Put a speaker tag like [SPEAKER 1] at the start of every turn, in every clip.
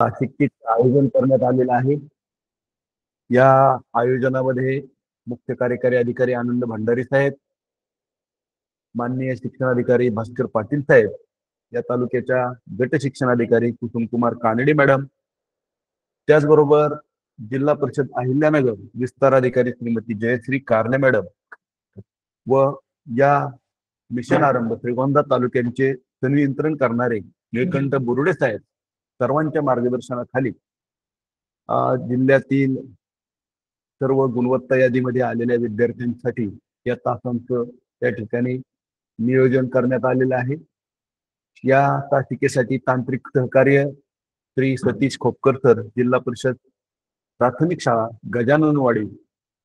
[SPEAKER 1] नाशिकचे आयोजन करण्यात आलेलं आहे. या आयोजनामध्ये मुख्य कार्यकारी अधिकारी आनंद भंडारी साहेब, माननीय शिक्षणाधिकारी भास्कर पाटील साहेब, या तालुक्याच्या गट शिक्षणाधिकारी कुसुमकुमार कानडे मॅडम, त्याचबरोबर जिल्हा परिषद अहिल्यानगर विस्तार अधिकारी श्रीमती जयश्री कारणे मॅडम व या मिशन आरंभ श्रीगोंदा तालुक्यांचे संनियंत्रण करणारे निळकंठ बुरुडे साहेब, सर्वांच्या मार्गदर्शनाखाली जिल्ह्यातील सर्व गुणवत्ता यादीमध्ये आलेल्या विद्यार्थ्यांसाठी या तासांचं त्या ठिकाणी नियोजन करण्यात आलेलं आहे. या तासिकेसाठी तांत्रिक सहकार्य श्री सतीश खोपकर सर, जिल्हा परिषद प्राथमिक शाळा गजाननवाडी,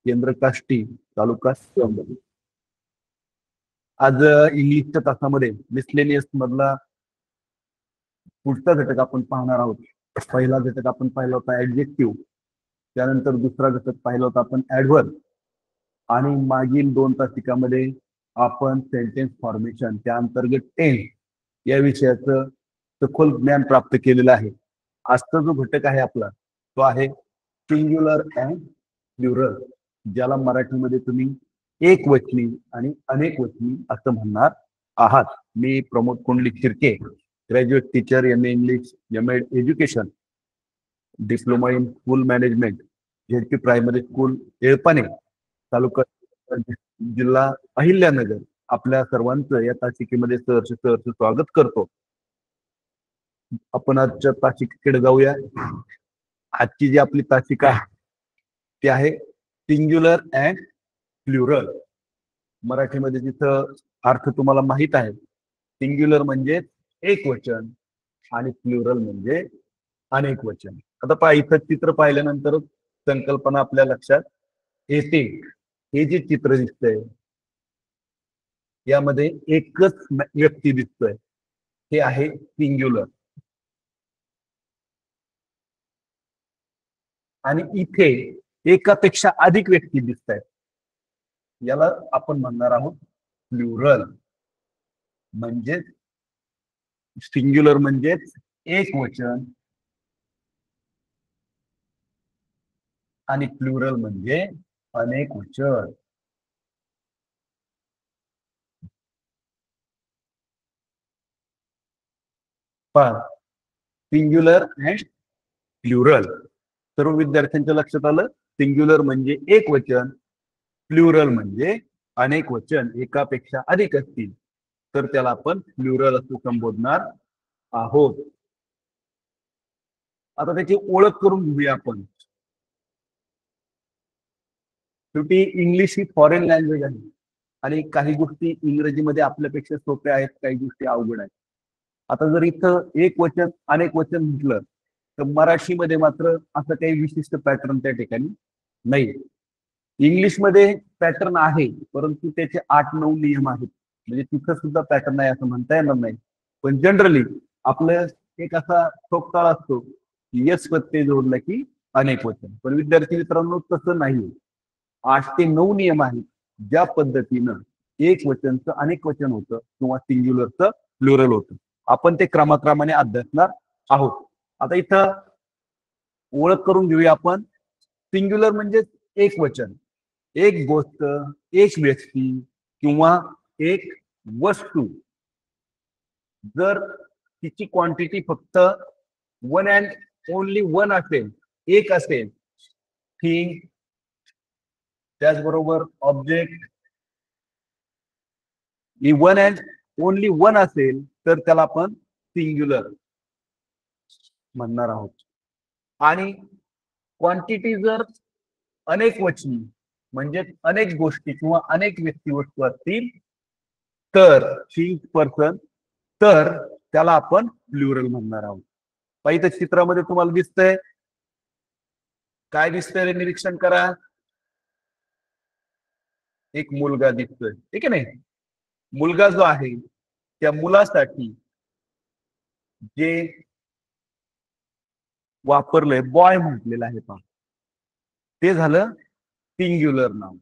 [SPEAKER 1] केंद्र काष्टी, तालुका संबंधित. आज इंग्लिशच्या तासामध्ये मिसलेनियस मधला पुढचा घटक आपण पाहणार आहोत. पहिला घटक आपण पाहिला होता ऍडजेक्टिव्ह, त्यानंतर दुसरा घटक पाहिला होता आपण ऍडव्हर्ब, आणि मागील 2 तासिकामध्ये आपण सेंटेन्स फॉर्मेशन त्या अंतर्गत टेन्स या विषयाचं सखोल ज्ञान प्राप्त केलेलं आहे. आजचा जो घटक आहे आपला तो आहे सिंग्युलर अँड प्लुरल, ज्याला मराठीमध्ये तुम्ही एकवचनी आणि अनेकवचनी असं म्हणणार आहात. मी Pramod Kundlik Shirke, graduate teacher, M A English, M Ed education, diploma in school management, ZP primary school Yelpane, taluka जिल्हा अहिल्यानगर, आपल्या सर्वांचं या तासिकेमध्ये सहर्ष स्वागत करतो. आपण आजच्या तासिकेकडे जाऊया. आजची जी आपली तासिका आहे ती आहे सिंग्युलर अँड प्लुरल. मराठीमध्ये जिथं अर्थ तुम्हाला माहित आहे, सिंग्युलर म्हणजे एक वचन आणि प्लुरल म्हणजे अनेक वचन. आता पहा, इथं चित्र पाहिल्यानंतर संकल्पना आपल्या लक्षात येते. हे जे चित्र दिसतंय यामध्ये एकच व्यक्ती दिसतोय, हे आहे सिंग्युलर. आणि इथे एकापेक्षा अधिक व्यक्ती दिसत आहेत, याला आपण म्हणणार आहोत प्लुरल. म्हणजेच सिंग्युलर म्हणजेच एक वचन आणि प्लुरल म्हणजे अनेक वचन. पहा, सिंग्युलर अँड प्लुरल. सर्व विद्यार्थ्यांच्या लक्षात आलं. सिंग्युलर म्हणजे एक वचन, प्लुरल म्हणजे अनेक वचन, एकापेक्षा अधिक असतील तर त्याला आपण प्लुरल असं संबोधणार आहोत. आता त्याची ओळख करून घेऊया आपण. शेवटी इंग्लिश ही फॉरेन लँग्वेज आहे आणि काही गोष्टी इंग्रजीमध्ये आपल्यापेक्षा सोप्या आहेत, काही गोष्टी अवघड आहेत. आता जर इथं एक वचन अनेक वचन म्हटलं तर मराठीमध्ये मात्र असं काही विशिष्ट पॅटर्न त्या ठिकाणी नाही. इंग्लिशमध्ये पॅटर्न आहे, परंतु त्याचे 8-9 नियम आहेत. म्हणजे तिथं सुद्धा पॅटर्न आहे असं म्हणता येणार नाही. पण जनरली आपलं एक असा ठोकताळ असतो की यस प्रत्यय जोडला की अनेक वचन. पण विद्यार्थी मित्रांनो तसं नाही. 8 ते 9 नियम आहेत ज्या पद्धतीनं एक वचनचं अनेक वचन होतं किंवा सिंग्युलरचं प्लुरल होतं. आपण ते क्रमाक्रमाने अभ्यासणार आहोत. आता इथं ओळख करून घेऊया आपण. सिंग्युलर म्हणजे एक वचन, एक गोष्ट, एक व्यक्ती किंवा एक वस्तू जर तिची क्वांटिटी फक्त वन अँड ओनली वन असेल, एक असेल, थिंग, त्याचबरोबर object, one and only one असेल तर त्याला आपण सिंग्युलर म्हणणार आहोत. आणि क्वांटिटी जर अनेक वचनी म्हणजे अनेक गोष्टी किंवा अनेक व्यक्ती वस्तू असतील तर थिंग, पर्सन, तर त्याला आपण प्लुरल म्हणणार आहोत. पाहिजे चित्रामध्ये तुम्हाला दिसतंय, काय दिसतंय निरीक्षण करा. एक मुलगा दिसतोय, ठीक आहे नाही. मुलगा जो आहे त्या मुलासाठी जे वापरलंय बॉय म्हटलेलं आहे पहा, ते झालं सिंग्युलर नाव.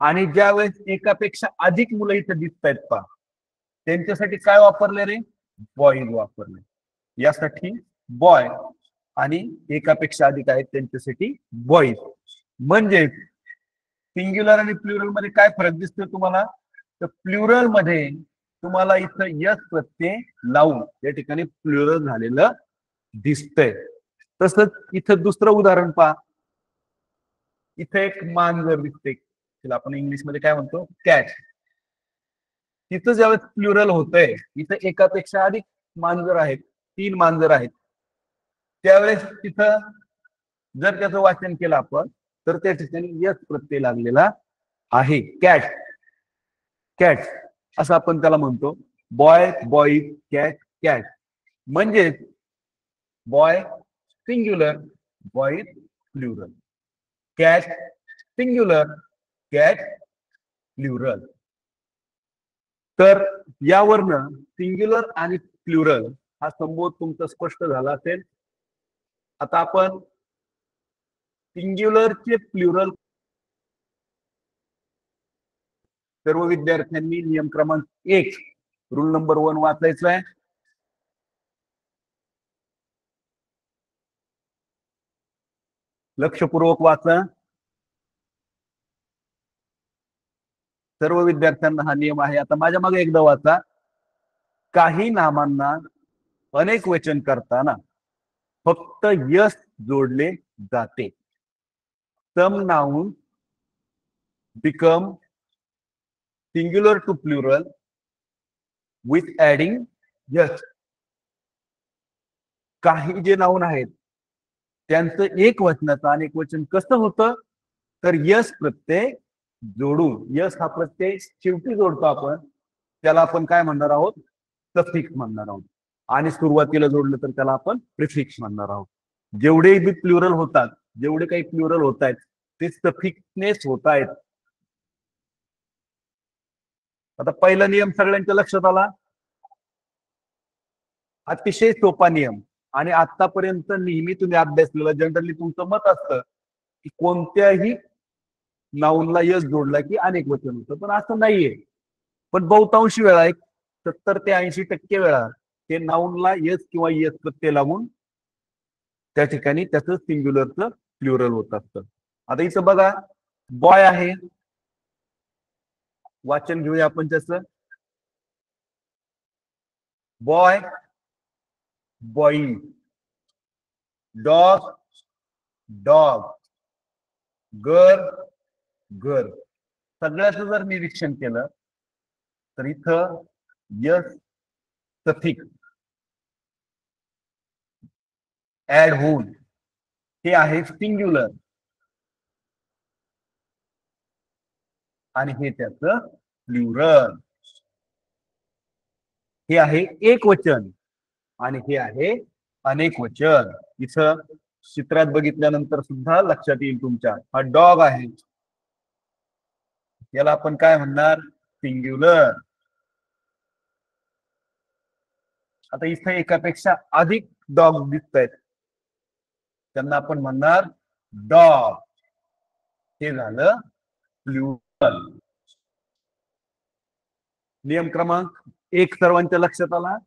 [SPEAKER 1] आणि ज्या वेळेस एकापेक्षा अधिक मुलं इथं दिसत आहेत पहा, त्यांच्यासाठी काय वापरले रे, बॉईज वापरले. यासाठी बॉय आणि एकापेक्षा अधिक आहेत त्यांच्यासाठी बॉईज. म्हणजे सिंग्युलर आणि प्लुरल मध्ये काय फरक दिसतोय तुम्हाला? तर प्लुरल मध्ये तुम्हाला इथं यस प्रत्यय लावून या ठिकाणी प्लुरल झालेलं दिसतंय. तसंच इथं दुसरं उदाहरण पहा. इथं एक मांजर दिसते, तिला आपण इंग्लिशमध्ये काय म्हणतो? कॅट. तिथं ज्यावेळेस प्लुरल होतंय, इथं एकापेक्षा अधिक मांजर आहेत, 3 मांजर आहेत, त्यावेळेस तिथं जर त्याचं वाचन केलं आपण तर त्या ठिकाणी यस प्रत्यय लागलेला आहे. कॅट, कॅट असं आपण त्याला म्हणतो. Boy, boys, cat, cat. म्हणजे boy singular, boys plural. Cat singular, cat plural. तर यावरनं सिंग्युलर आणि प्लुरल हा संबोध तुमचा स्पष्ट झाला असेल. आता आपण सिंग्युलरचे प्लुरल सर्व विद्यार्थ्यांनी नियम क्रमांक 1 रूल नंबर 1 वाचायचा आहे. लक्षपूर्वक वाचा. सर्व विद्यार्थ्यांना हा नियम आहे. आता माझ्या मागे एकदा वाचा. काही नामांना अनेक वचन करताना फक्त यस जोडले जाते. Some noun become singular to plural with adding es. काही जे नाउन आहेत त्यांचं एक वचनाचं अनेक वचन कसं होतं? तर यस प्रत्यय जोडून. यस हा प्रत्यय शेवटी जोडतो आपण, त्याला आपण काय म्हणणार आहोत? सफिक्स म्हणणार आहोत. आणि सुरुवातीला जोडलं तर त्याला आपण प्रिफिक्स म्हणणार आहोत. जेवढे बी प्लुरल होतात, जेवढे काही प्लुरल होत आहेत ते सफिक्सनेच होत आहेत. आता पहिला नियम सगळ्यांच्या लक्षात आला. अतिशय सोपा नियम आणि आतापर्यंत नेहमी तुम्ही अभ्यासलेलं जनरली तुमचं मत असतं की कोणत्याही नाऊनला यस जोडला की अनेक वचन होतं, पण असं नाहीये. पण बहुतांशी वेळा 70 ते 80% वेळा ते नाऊनला यस किंवा यस प्रत्यय लागून त्या ठिकाणी त्याचं सिंग्युलरचं प्लुरल होत असतं. आता इथं बघा, बॉय आहे, वाचन घेऊया आपण त्याचं. Boy, boys. Dog, dog. Girl, girl. सगळ्याचं जर निरीक्षण केलं तर इथं यस सफिक्स ऍड होऊन हे आहे सिंग्युलर आणि हे त्याचं प्लुरल. हे आहे एक वचन आणि हे आहे अनेक वचन. इथं चित्रात बघितल्यानंतर सुद्धा लक्षात येईल तुमच्या. हा डॉग आहे, याला आपण काय म्हणणार? सिंग्युलर. आता इथं एकापेक्षा अधिक डॉग दिसत आहेत, त्यांना आपण म्हणणार डॉग. हे झालं प्लुरल. नियम क्रमांक 1 सर्वांच्या लक्षात आला.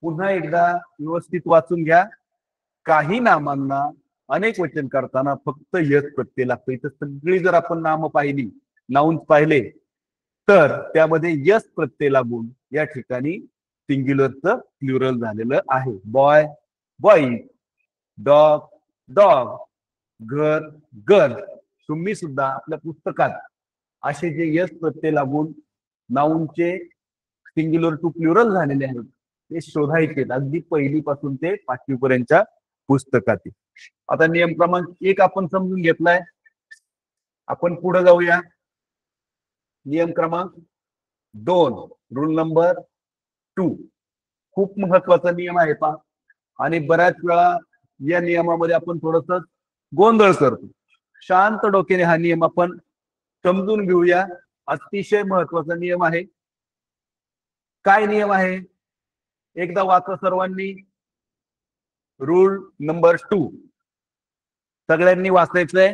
[SPEAKER 1] पुन्हा एकदा व्यवस्थित वाचून घ्या. काही नामांना अनेक वचन करताना फक्त यस प्रत्यय लागतो. इथं सगळी जर आपण नामं पाहिली, नाउन्स पाहिले, तर त्यामध्ये यस प्रत्यय लागून या ठिकाणी सिंग्युलरचं प्लुरल झालेलं आहे. Boy, boys. Dog, dog. घर, गर्ल. तुम्ही सुद्धा आपल्या पुस्तकात असे जे यस प्रत्यय लागून नाउनचे सिंग्युलर टू प्लुरल झालेले आहेत ते शोधायचे, अगदी पहिलीपासून ते 5वी पर्यंतच्या पुस्तकात. आता नियम क्रमांक 1 आपण समजून घेतलाय. आपण पुढे जाऊया. नियम क्रमांक 2 रूल नंबर 2. खूप महत्वाचा नियम आहे पहा, आणि बऱ्याच वेळा या नियमामध्ये आपण थोडस गोंधळ करतो. शांत डोक्याने हा नियम आपण समजून घेऊया. अतिशय महत्वाचा नियम आहे. काय नियम आहे? एकदा वाचा सर्वांनी. रूल नंबर 2 सगळ्यांनी वाचायचंय.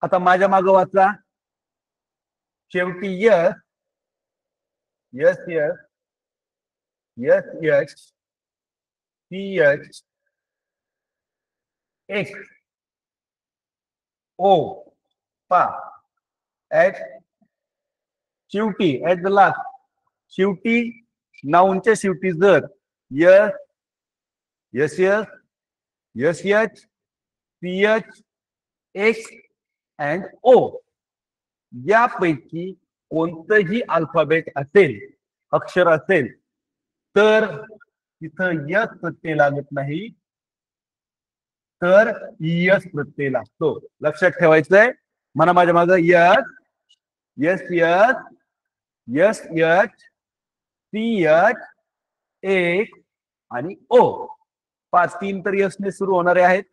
[SPEAKER 1] आता माझ्या मागे वाचा. शेवटी es S S S H C H X O पा ऍट शेवटी ऍट द लास्ट शेवटी नाऊनच्या शेवटी जर es yes yes yes H C H X and O यापैकी कोणतंही अल्फाबेट असेल अक्षर असेल तर तिथं यस प्रत्यय लागत नाही तर यस प्रत्यय लागतो. लक्षात ठेवायचंय. म्हणा माझ्या मागं S yes yes S H C H एक आणि ओ. 5-3 तर यसने सुरू होणारे आहेत.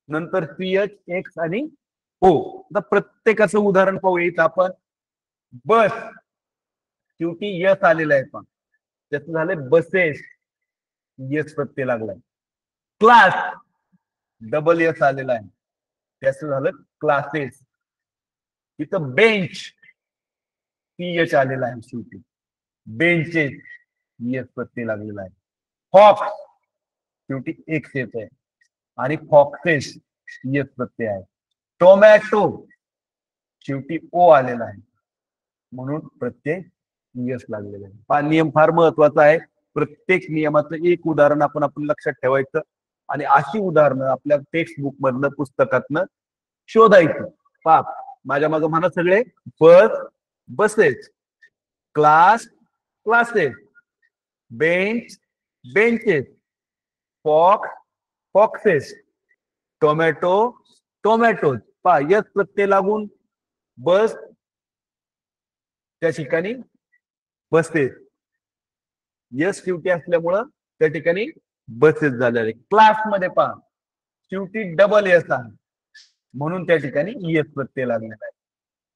[SPEAKER 1] नंतर सी एच एक्स आणि ओ. आता प्रत्येकाचं उदाहरण पाहूया इथं आपण. बस शेवटी यस आलेला आहे पण त्याचं झालंय बसेस यस प्रत्यय लागलाय. क्लास डबल यस आलेला आहे त्याचं झालं क्लासेस. इथं बेंच सी एच आलेला आहे शेवटी बेंचेस यस प्रत्यय लागलेला आहे. फॉक्स शेवटी एक्स येत आहे आणि फॉक्सेस यस प्रत्यय आहे. टोमॅटो शेवटी ओ आलेला आहे म्हणून प्रत्यय यस लागलेला आहे. हा नियम फार महत्वाचा आहे. प्रत्येक नियमाचं एक उदाहरण आपण लक्षात ठेवायचं आणि अशी उदाहरणं आपल्या टेक्स्ट बुक मधनं पुस्तकातनं शोधायचं. पाप माझ्या मागं म्हणा सगळे. Bus buses class classes bench benches fox foxes tomato tomatoes. पा यस प्रत्यय लागून बस त्या ठिकाणी बसेस यस शेवटी असल्यामुळं त्या ठिकाणी बसेस झालेले. क्लासमध्ये पहा शेवटी डबल यस आहे म्हणून त्या ठिकाणी यस प्रत्यय लागलेला आहे.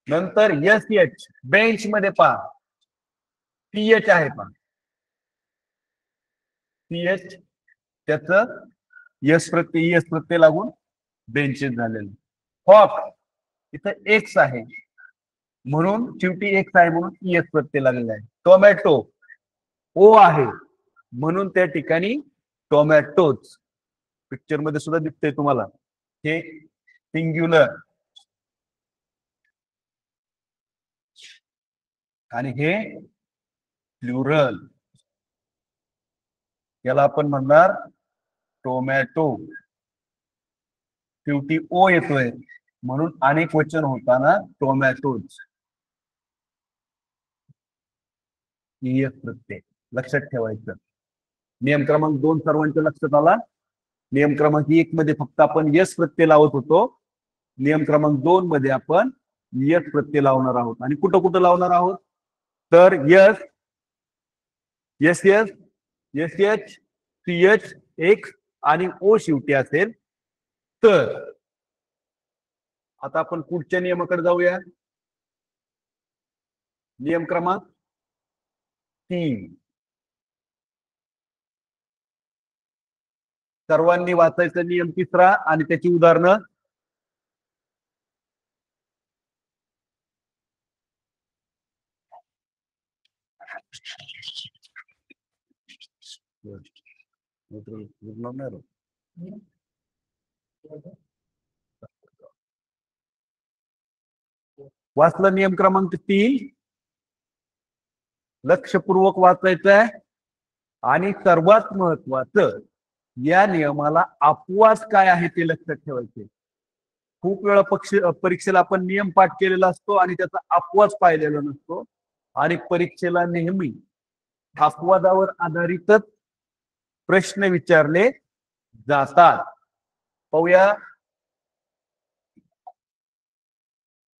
[SPEAKER 1] नंतर यस एच बेंच मध्ये पहा सी एच आहे पहा सी एच त्याच यस प्रत्यय लागून बेंचेस झालेले. फॉक्स इथं एक्स आहे म्हणून शेवटी एक्स आहे म्हणून यस प्रत्यय लागलेला आहे. टोमॅटो ओ आहे म्हणून त्या ठिकाणी टोमॅटोज. पिक्चर मध्ये सुद्धा दिसतंय तुम्हाला हे सिंग्युलर आणि हे प्लुरल. याला आपण म्हणणार टोमॅटो. शेवटी ओ येतोय म्हणून अनेक वचन होताना टोमॅटोज यस प्रत्यय. लक्षात ठेवायचं. नियम क्रमांक 2 सर्वांच्या लक्षात आला. नियम क्रमांक 1 मध्ये फक्त आपण यस प्रत्यय लावत होतो. नियम क्रमांक 2 मध्ये आपण यस प्रत्यय लावणार आहोत. आणि कुठं कुठं लावणार आहोत तर S yes yes yes H C H X आणि ओ शेवटी असेल तर. आता आपण पुढच्या नियमाकडे जाऊया. नियम क्रमांक 3 सर्वांनी वाचायचं. नियम 3 आणि त्याची उदाहरणं. वाचलं नियम क्रमांक 3. लक्षपूर्वक वाचायचं आहे. आणि सर्वात महत्वाचं या नियमाला अपवाद काय आहे ते लक्षात ठेवायचे. खूप वेळा परीक्षेला आपण नियम पाठ केलेला असतो आणि त्याचा अपवाद पाहिलेला नसतो आणि परीक्षेला नेहमी अपवादावर आधारितच प्रश्न विचारले जातात. पाहूया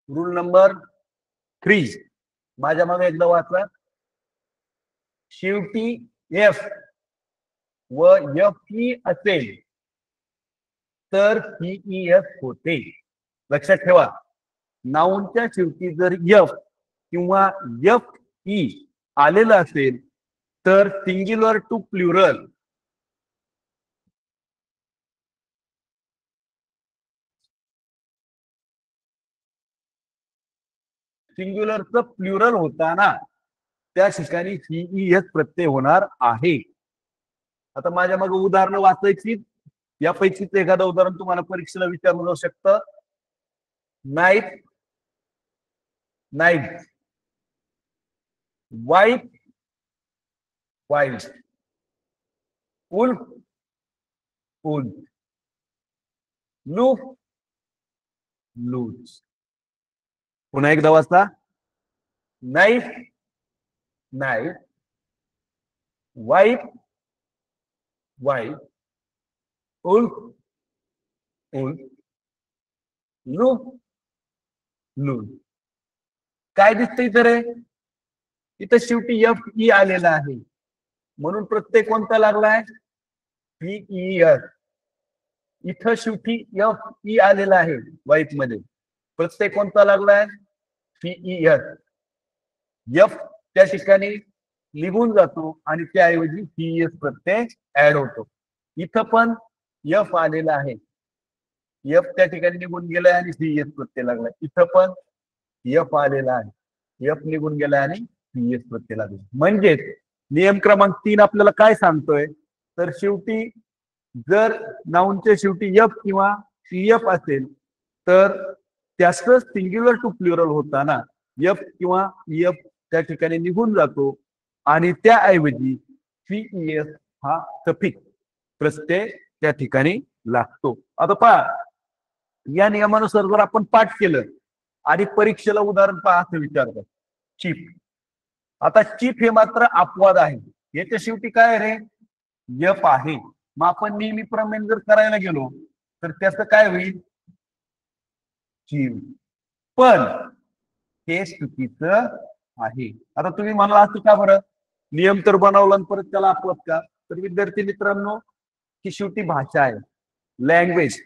[SPEAKER 1] रूल नंबर 3. माझ्या मागे एकदा वाचा. शेवटी एफ व एफ ई असेल तर सीई एफ होते. लक्षात ठेवा. नाऊनच्या शेवटी जर एफ किंवा एफ ई आलेलं असेल तर सिंग्युलर टू प्लुरल सिंग्युलरचं प्लुरल होताना त्या ठिकाणी सीईएस प्रत्यय होणार आहे. आता माझ्या मग उदाहरणं वाचायची, यापैकीच एखादं उदाहरण तुम्हाला परीक्षेला विचारलं जाऊ शकतं. Knife, knife. Wife, wife. Wolf, wolf. Loaf, loaves. पुन्हा एकदा वाचता. Knife, knife. Wife, wife. Wolf, wolf. Loaf, loaves. काय दिसतं इथं रे? इथं शेवटी एफ ई आलेला आहे, म्हणून प्रत्यय कोणता लागलाय? सीईएस. इथं शेवटी एफ ई आलेला आहे वाईफ मध्ये, प्रत्यय कोणता लागलाय? सीईएस. एफ त्या ठिकाणी निघून जातो आणि त्याऐवजी सीईएस प्रत्यय ऍड होतो. इथं पण एफ आलेला आहे, एफ त्या ठिकाणी निघून गेलाय आणि सीईएस प्रत्यय लागलाय. इथं पण एफ आलेला आहे, एफ निघून गेलाय आणि सीईएस प्रत्यय लागला. म्हणजेच नियम क्रमांक 3 आपल्याला काय सांगतोय, तर शेवटी जर नाऊनच्या शेवटी एफ किंवा सीएफ असेल तर त्याचं सिंग्युलर टू प्लुरल होताना एफ किंवा एफ त्या ठिकाणी निघून जातो आणि त्याऐवजी सीईएस हा सफिक्स प्रत्यय त्या ठिकाणी लागतो. आता पहा, या नियमानुसार जर आपण पाठ केलं आणि परीक्षेला उदाहरण पहा असं विचारतात, चीफ. आता चीफ हे मात्र अपवाद आहे, याच्या शेवटी काय रे? एफ आहे. मग आपण नेहमीप्रमाणे जर करायला गेलो तर त्याचं काय होईल? चीफ. पण हे चुकीचं आहे. आता तुम्ही म्हणाला असं का बरं? नियम तर बनवला आणि परत त्याला अपवाद का? तर विद्यार्थी मित्रांनो, ही शेवटी भाषा आहे, लँग्वेज.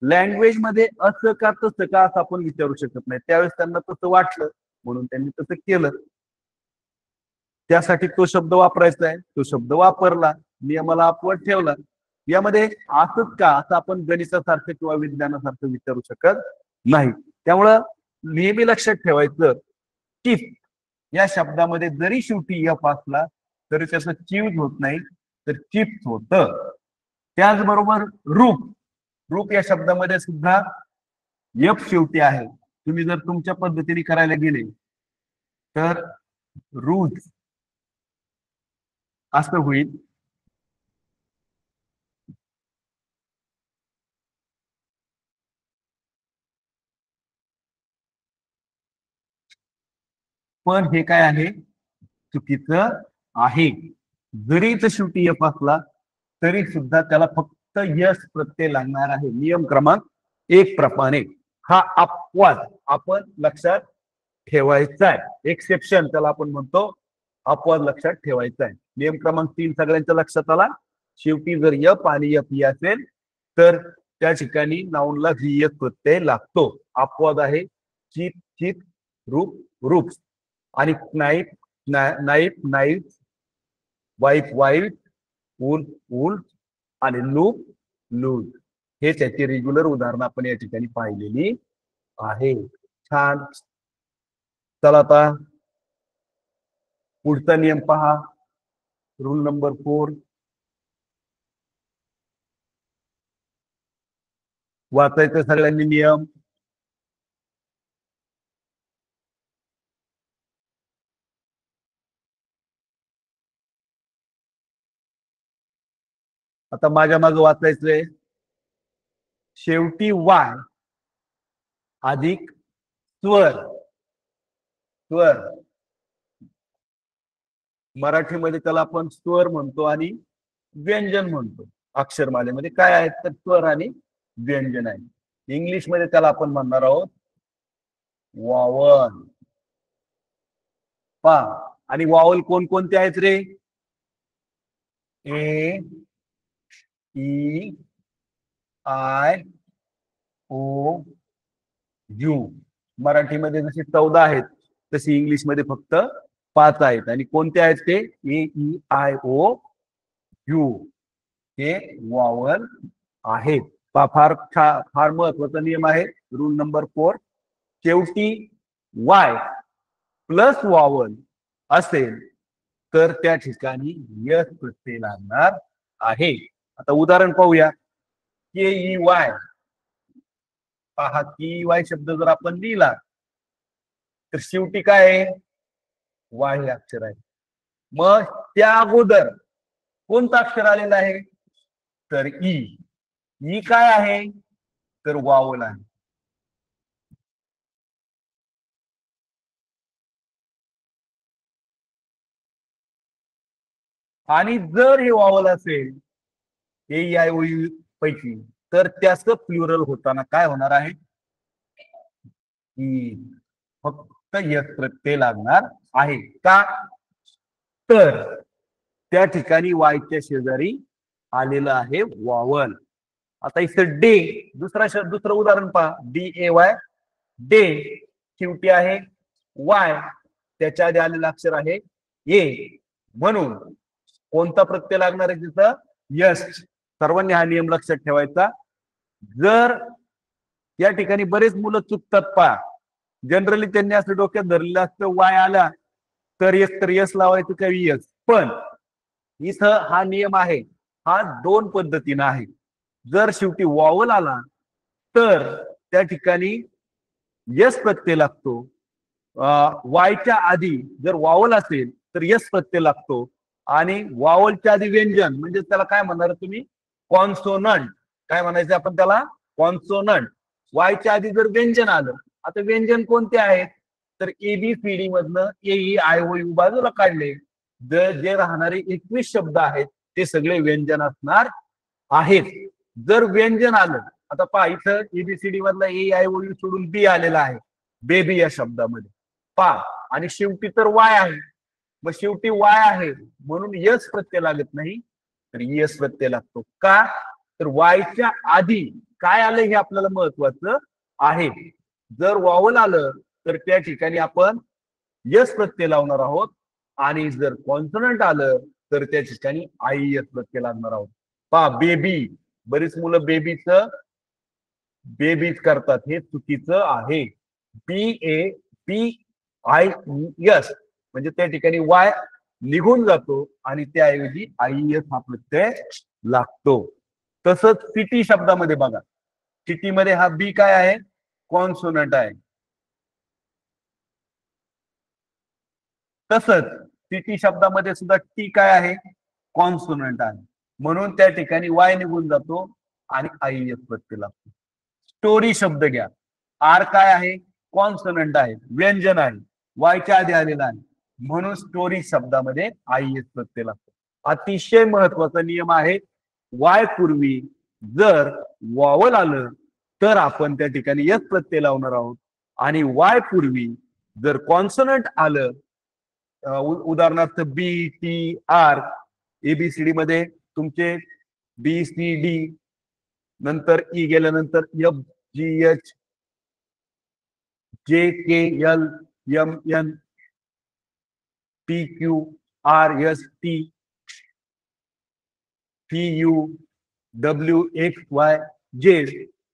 [SPEAKER 1] लँग्वेज मध्ये असं का तसं का असं आपण विचारू शकत नाही. त्यावेळेस त्यांना तसं वाटलं म्हणून त्यांनी तसं केलं, त्यासाठी तो शब्द वापरायचा आहे, तो शब्द वापरला, नियमाला अपवाद ठेवला. यामध्ये असंच का असं आपण गणितासारखं किंवा विज्ञानासारखं विचारू शकत नाही. त्यामुळं नेहमी लक्षात ठेवायचं, चीफ या शब्दामध्ये जरी शेवटी एफ असला तरी त्याचं चीज होत नाही, तर चिप्स होत. त्याचबरोबर रूप, रूप या शब्दामध्ये सुद्धा एफ शेवटी आहे. तुम्ही जर तुमच्या पद्धतीने करायला गेले तर रूज असं होईल. पण हे काय आहे? चुकीचं आहे. जरी इथं शेवटी एफ असला तरी सुद्धा त्याला फक्त यश प्रत्यय लागणार आहे. नियम क्रमांक 1 प्रमाणे हा अपवाद आपण लक्षात ठेवायचा आहे. एक्सेप्शन त्याला आपण म्हणतो, अपवाद लक्षात ठेवायचा आहे. नियम क्रमांक 3 सगळ्यांच्या लक्षात आला. शेवटी जर यफ आणि एफ ई असेल तर त्या ठिकाणी नाऊनला व्हीएस प्रत्यय लागतो. अपवाद आहे चित, चित, रूप, रूप. आणि knife, knife, knife. Wife, wife. Wolf, wolf. आणि लूप, लूज. हे त्याची रेग्युलर उदाहरणं आपण या ठिकाणी पाहिलेली आहे. छान. चला आता पुढचा नियम पहा, रूल नंबर 4. वाचायचं सगळ्यांनी नियम. आता माझ्या मागे वाचायचंय, शेवटी वाय अधिक स्वर. स्वर मराठीमध्ये त्याला आपण स्वर म्हणतो आणि व्यंजन म्हणतो. अक्षरमालेमध्ये काय आहेत तर स्वर आणि व्यंजन आहे. इंग्लिश मध्ये त्याला आपण म्हणणार आहोत वावल. पा आणि वावल कोणकोणते आहेत रे? ए, ई, आय, ओ, यू. मराठीमध्ये जशी 14 आहेत तशी इंग्लिश मध्ये फक्त 5 आहेत. आणि कोणते आहेत ते? ए, ई, आय, ओ, यू. हे वावल आहेत. फार फार महत्वाचा नियम आहे, रूल नंबर 4. शेवटी वाय प्लस वावल असेल तर त्या ठिकाणी यस प्रत्यय लागणार आहे. आता उदाहरण पाहूया. के ई वाय, पहा की वाय शब्द जर आपण लिहिला तर शेवटी काय आहे, वाय हे अक्षर आहे. मग त्या अगोदर कोणतं अक्षर आलेलं आहे, तर ई. ई काय आहे, तर वावल आहे. आणि जर हे वावल असेल ए आय ओ यू पैकी, तर त्याचं प्लुरल होताना काय होणार आहे, की फक्त यस प्रत्यय लागणार आहे. का, तर त्या ठिकाणी वायच्या शेजारी आलेलं आहे वावल. आता इथं डे, दुसरं उदाहरण पहा. D A Y, day. शेवटी आहे वाय, त्याच्या आधी आलेलं अक्षर आहे ए, म्हणून कोणता प्रत्यय लागणार आहे तिथं, यस. सर्वांनी हा नियम लक्षात ठेवायचा. जर या ठिकाणी बरेच मुलं चुकतात पहा. जनरली त्यांनी असं डोक्यात धरलेलं असतं, वाय आला तर एक तर यस लावायचं का यस. पण इथं हा नियम आहे, हा दोन पद्धतीनं आहे. जर शेवटी वावल आला तर त्या ठिकाणी यस प्रत्यय लागतो. वायच्या आधी जर वावल असेल तर यस प्रत्यय लागतो. आणि वावलच्या आधी व्यंजन, म्हणजे त्याला काय म्हणणार तुम्ही, कॉन्सोनंट. काय म्हणायचं आपण त्याला, कॉन्सोनंट. वायच्या आधी जर व्यंजन आलं, आता व्यंजन कोणते आहेत, तर एबीसीडी मधनं ए ई आय ओ यू बाजूला काढले, जे राहणारे 21 शब्द आहेत ते सगळे व्यंजन असणार आहेत. जर व्यंजन आलं, आता पहा इथं एबीसीडी मधला ए आय ओ यू सोडून बी आलेला आहे बेबी या शब्दामध्ये, पहा. आणि शेवटी तर वाय आहे, मग शेवटी वाय आहे म्हणून यस प्रत्यय लागत नाही, तर यस प्रत्यय लागतो. का, तर वायच्या आधी काय आलं हे आपल्याला महत्वाचं आहे. जर वावल आलं तर त्या ठिकाणी आपण यस प्रत्यय लावणार आहोत, आणि जर कॉन्सोनंट आलं तर त्या ठिकाणी आई यस प्रत्यय लागणार आहोत. पहा बेबी, बरीच मुलं बेबीच करतात, हे चुकीचं आहे. बी ए बी आय यस, म्हणजे त्या ठिकाणी वाय निघून जातो आणि त्याऐवजी आई एस हा प्रत्यय लागतो. तसंच सिटी शब्दामध्ये बघा, सिटी मध्ये हा बी काय आहे, कॉन्सोनंट आहे. तसंच सिटी शब्दामध्ये सुद्धा टी काय आहे, कॉन्सोनंट आहे. म्हणून त्या ठिकाणी वाय निघून जातो आणि आई एस प्रत्यय लागतो. स्टोरी शब्द घ्या, आर काय आहे, कॉन्सोनंट आहे, व्यंजन आहे, वायच्या आधी आलेला आहे, म्हणून स्टोरी शब्दामध्ये आई एस प्रत्यय लागतो. अतिशय महत्वाचा नियम आहे, वाय पूर्वी जर वावल आलं तर आपण त्या ठिकाणी यस प्रत्यय लावणार आहोत, आणि वाय पूर्वी जर कॉन्सोनंट आलं, उदाहरणार्थ बी टी आर, एबीसीडी मध्ये तुमचे बी सी डी, नंतर ई गेल्यानंतर F G H, J K L M N, P Q R S T, P U W X Y Z,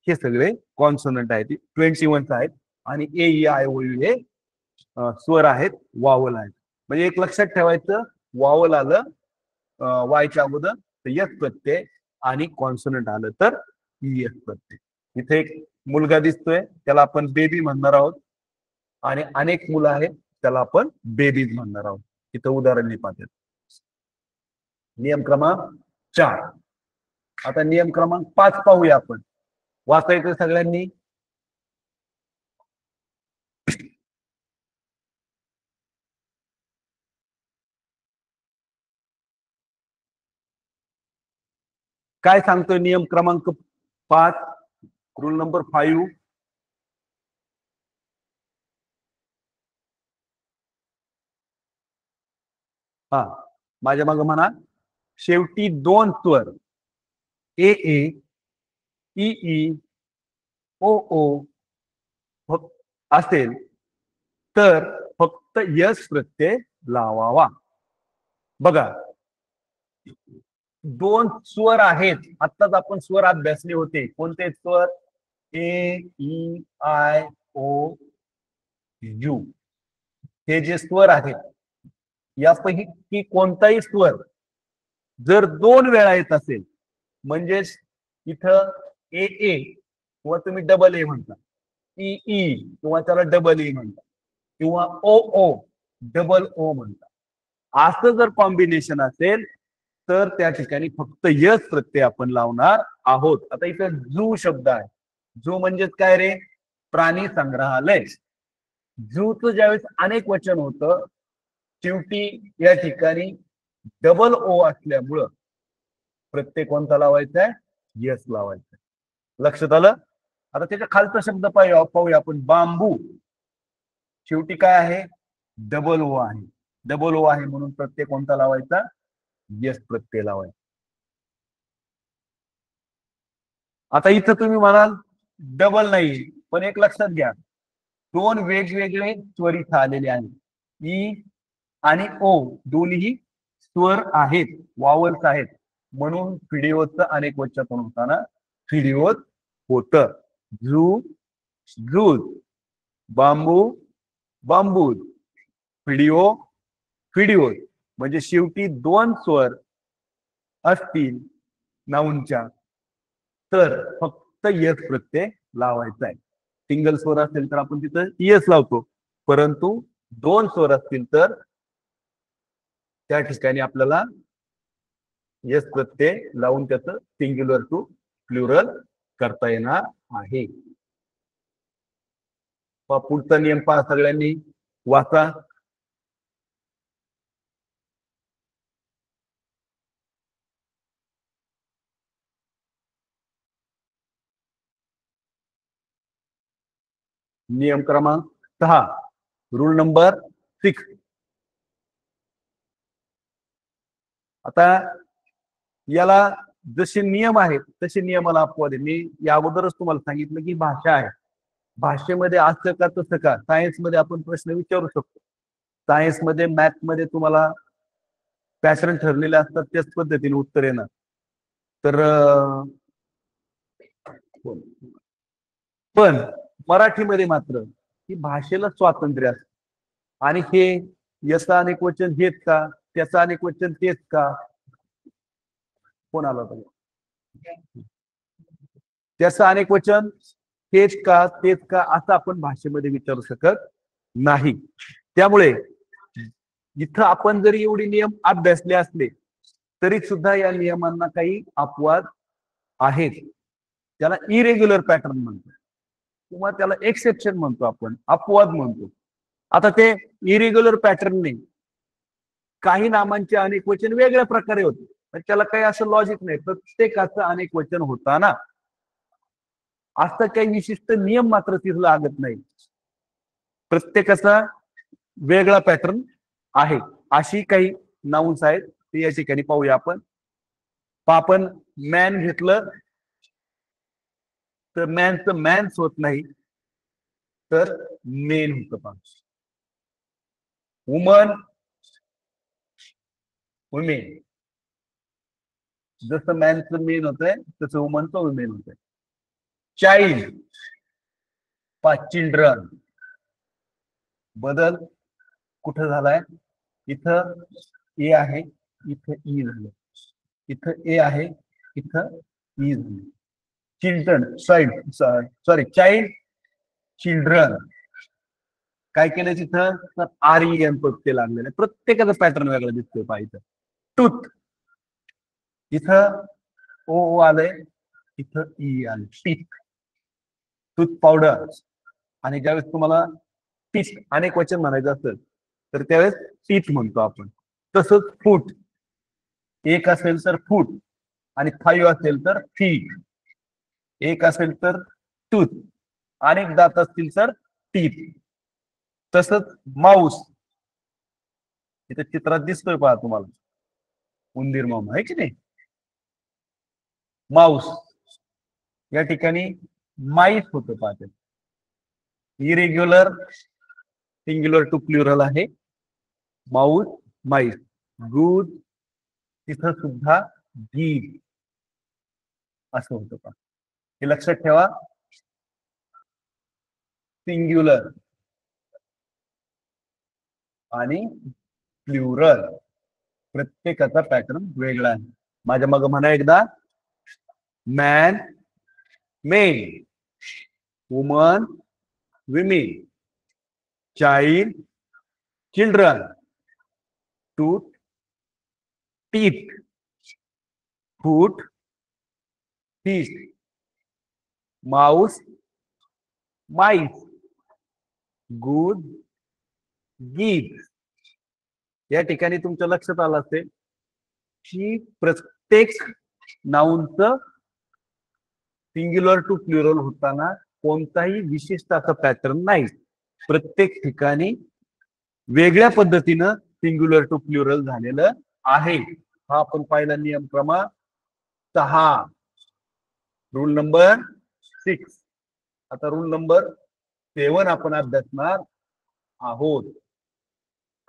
[SPEAKER 1] हे सगळे कॉन्सोनंट आहेत, 21 आहेत. आणि A E I O U हे स्वर आहेत, वावल आहेत. म्हणजे एक लक्षात ठेवायचं, वावल आलं वायच्या अगोदर तर यस प्रत्यय, आणि कॉन्सोनंट आलं तर यस प्रत्यय. इथे एक मुलगा दिसतोय, त्याला आपण बेबी म्हणणार आहोत, आणि अनेक मुलं आहेत त्याला आपण बेबीज म्हणणार आहोत. इथं उदाहरण पाहतात. नियम क्रमांक 4. आता नियम क्रमांक 5 पाहूया आपण. वाचायचं सगळ्यांनी. काय सांगतोय नियम क्रमांक 5, रूल नंबर 5. हा, माझ्या मागे म्हणा, शेवटी दोन स्वर ए ए ई ई ओ ओ असेल तर फक्त यस प्रत्यय लावावा. बघा, दोन स्वर आहेत, आत्ताच आपण स्वर अभ्यासले होते. कोणते स्वर, ए ई आय ओ यू, हे जे स्वर आहेत यापैकी कोणताही स्वर जर 2 वेळा येत असेल, म्हणजेच इथं ए ए किंवा तुम्ही डबल ए म्हणता, ई ई किंवा त्याला डबल ई म्हणता, किंवा ओ ओ डबल ओ म्हणता, असं जर कॉम्बिनेशन असेल तर त्या ठिकाणी फक्त यस प्रत्यय आपण लावणार आहोत. आता इथं झू शब्द आहे. झू म्हणजेच काय रे? प्राणी संग्रहालय. झूचं ज्यावेळेस अनेक वचन होतं, शेवटी या ठिकाणी डबल ओ असल्यामुळं प्रत्येक कोणता लावायचा आहे? यस लावायचा. लक्षात आलं? आता त्याच्या खालचा शब्द पाहूया आपण. बांबू. शेवटी काय आहे? डबल ओ आहे. डबल ओ आहे म्हणून प्रत्येक कोणता लावायचा? यस प्रत्यय लावायचा. आता इथं तुम्ही म्हणाल डबल नाही, पण एक लक्षात घ्या, 2 वेगवेगळे स्वर इथं आलेले आहेत. ई आणि ओ दोन्ही स्वर आहेत, वावल्स आहेत, म्हणून व्हिडिओचं अनेक वचन होताना व्हिडिओत होत. झू झूज, बांबू बांबूज, व्हिडिओ व्हिडिओ. म्हणजे शेवटी 2 स्वर असतील नाऊनच्या तर फक्त यस प्रत्यय लावायचा आहे. सिंगल स्वर असेल तर आपण तिथं यस लावतो, परंतु 2 स्वर असतील तर त्या ठिकाणी आपल्याला यस प्रत्यय लावून त्याचं सिंग्युलर टू प्लुरल करता येणार आहे. पुढचा नियम पहा सगळ्यांनी, वाचा. नियम क्रमांक 6, रूल नंबर 6. आता याला जसे नियम आहेत तसे नियमाला अपवाद आहे. मी या अगोदरच तुम्हाला सांगितलं की भाषा आहे, भाषेमध्ये असं का तसं का. सायन्समध्ये आपण प्रश्न विचारू शकतो, सायन्समध्ये मॅथमध्ये तुम्हाला पॅटर्न ठरलेले असतात, त्याच पद्धतीने उत्तर येणार. तर पण मराठीमध्ये मात्र ही भाषेला स्वातंत्र्य असतं. आणि हे याचं अनेक वचन हेच का, त्याचं अनेक वचन तेच का, कोण आला होता? त्याचं अनेक वचन हेच का तेच का असं आपण भाषेमध्ये विचारू शकत नाही. त्यामुळे इथं आपण जरी एवढे नियम अभ्यासले असले तरी सुद्धा या नियमांना काही अपवाद आहेत. त्याला इरेग्युलर पॅटर्न म्हणतो किंवा त्याला एक्सेप्शन म्हणतो, आपण अपवाद म्हणतो. आता ते इरेग्युलर पॅटर्नने काही नामांचे अनेक वचन वेगळ्या प्रकारे होते, त्याला काही असं लॉजिक नाही. प्रत्येकाचं अनेक वचन होताना असं काही विशिष्ट नियम मात्र तिथं लागत नाही. प्रत्येकाचा वेगळा पॅटर्न आहे. अशी काही नाउन्स आहेत ते या ठिकाणी पाहूया आपण. आपण मॅन घेतलं तर मॅनचं मॅन्स होत नाही, तर मेन होतं. पहा, वुमन वुमेन. जसं मॅनचं मेन होतंय तसं वुमनचं वुमेन होतंय. चाइल्ड पा चिल्ड्रन. बदल कुठं झालाय? इथं ए आहे, इथं ई झालं. इथं ए आहे, इथं ई झालं. Children sorry child children. काय केलं तिथं? तर आर ई एन प्रत्यय लागलेलं. प्रत्येकाचा पॅटर्न वेगळा दिसतोय. पहा इथं टूथ, इथं ओ ओ आलंय, इथं ई आलं. Teeth, tooth powder. आणि ज्यावेळेस तुम्हाला टीथ अनेक वचन म्हणायचं असेल तर त्यावेळेस टीथ म्हणतो आपण. तसंच फूट, एक असेल तर फूट आणि 5 असेल तर फीट. एक असेल तर टूथ, अनेक दात असतील तर टीथ. तसंच माऊस, इथे चित्रात दिसतोय पहा तुम्हाला, उंदीर मामा आहे की नाही. माऊस या ठिकाणी माईस होतं. पाहते इरेग्युलर सिंग्युलर टू प्लुरल आहे. Mouse MICE. गुड, तिथं सुद्धा गीड असं होतं. पहा, हे लक्षात ठेवा. सिंग्युलर आणि प्लुरल. प्रत्येकाचा पॅटर्न वेगळा आहे. माझ्या मग म्हणा एकदा. Man men, woman women, child children, tooth teeth, foot fish, mouse mice, goose गीध. या ठिकाणी तुमच्या लक्षात आलं असेल की प्रत्येक नाउनचं सिंग्युलर टू प्लुरल होताना कोणताही विशिष्ट असा पॅटर्न नाही. प्रत्येक ठिकाणी वेगळ्या पद्धतीनं सिंग्युलर टू प्लुरल झालेलं आहे. हा आपण पाहिला नियम क्रमांक 6. Rule number 6. आता रूल नंबर 7 आपण अभ्यासणार आहोत.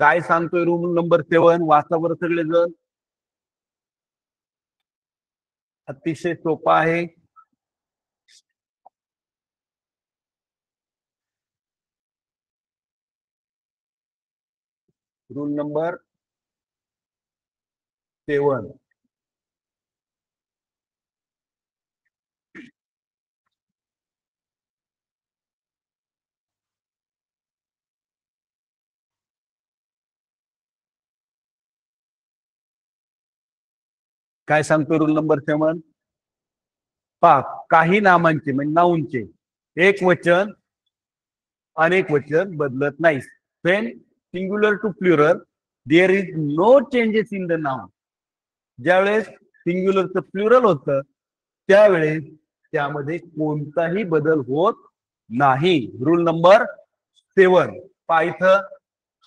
[SPEAKER 1] काय सांगतोय रूल नंबर 7? वाचा बरं सगळेजण. अतिशय सोपा आहे. Rule number 7. काय सांगतो रूल नंबर 7? पहा, काही नामांचे म्हणजे नाऊनचे एक वचन अनेक वचन बदलत नाही. When singular to plural there is no changes in the noun. ज्यावेळेस सिंग्युलरचं प्लुरल होतं त्यावेळेस त्यामध्ये कोणताही बदल होत नाही. Rule number 7. पायथ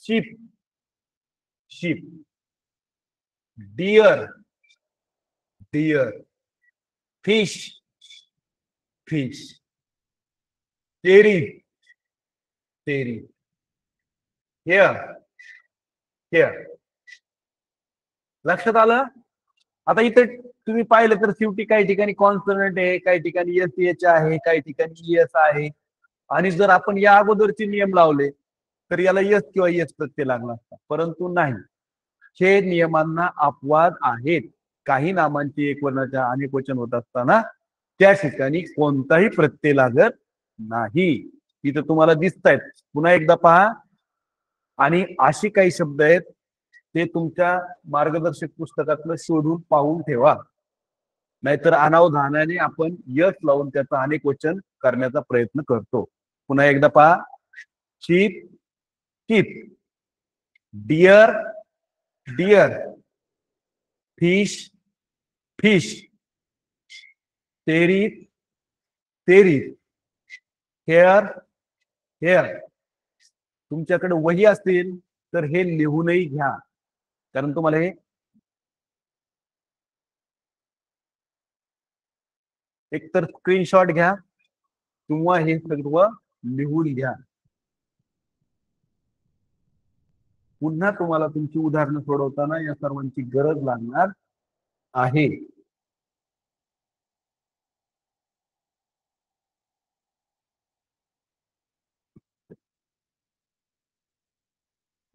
[SPEAKER 1] ship ship, deer deer, fish fish, तेरी तेरी, हेअर हेअर. लक्षात आलं? आता इथे तुम्ही पाहिलं तर शेवटी काही ठिकाणी कॉन्सनंट आहे, काही ठिकाणी एस एच आहे, काही ठिकाणी एस आहे. आणि जर आपण या अगोदरचे नियम लावले तर याला यस किंवा यस प्रत्यय लागला असता, परंतु नाही. हे नियमांना अपवाद आहेत. काही नामांची एक वर्णाच्या अनेक वचन होत असताना त्या ठिकाणी कोणताही प्रत्यय लागत नाही. इथं तुम्हाला दिसत आहेत. पुन्हा एकदा पहा. आणि अशी काही शब्द आहेत ते तुमच्या मार्गदर्शक पुस्तकातलं शोधून पाहून ठेवा. नाहीतर अनावधानाने आपण यश लावून त्याचं अनेक वचन करण्याचा प्रयत्न करतो. पुन्हा एकदा पहा. Sheep sheep, deer deer, fish fish, तेरी तेरी, हेअर हेअर. तुमच्याकडे वही असतील तर हे लिहूनही घ्या, कारण तुम्हाला हे एकतर स्क्रीनशॉट घ्या किंवा हे सर्व लिहून घ्या. पुन्हा तुम्हाला तुमची उदाहरणं सोडवताना या सर्वांची गरज लागणार आहे.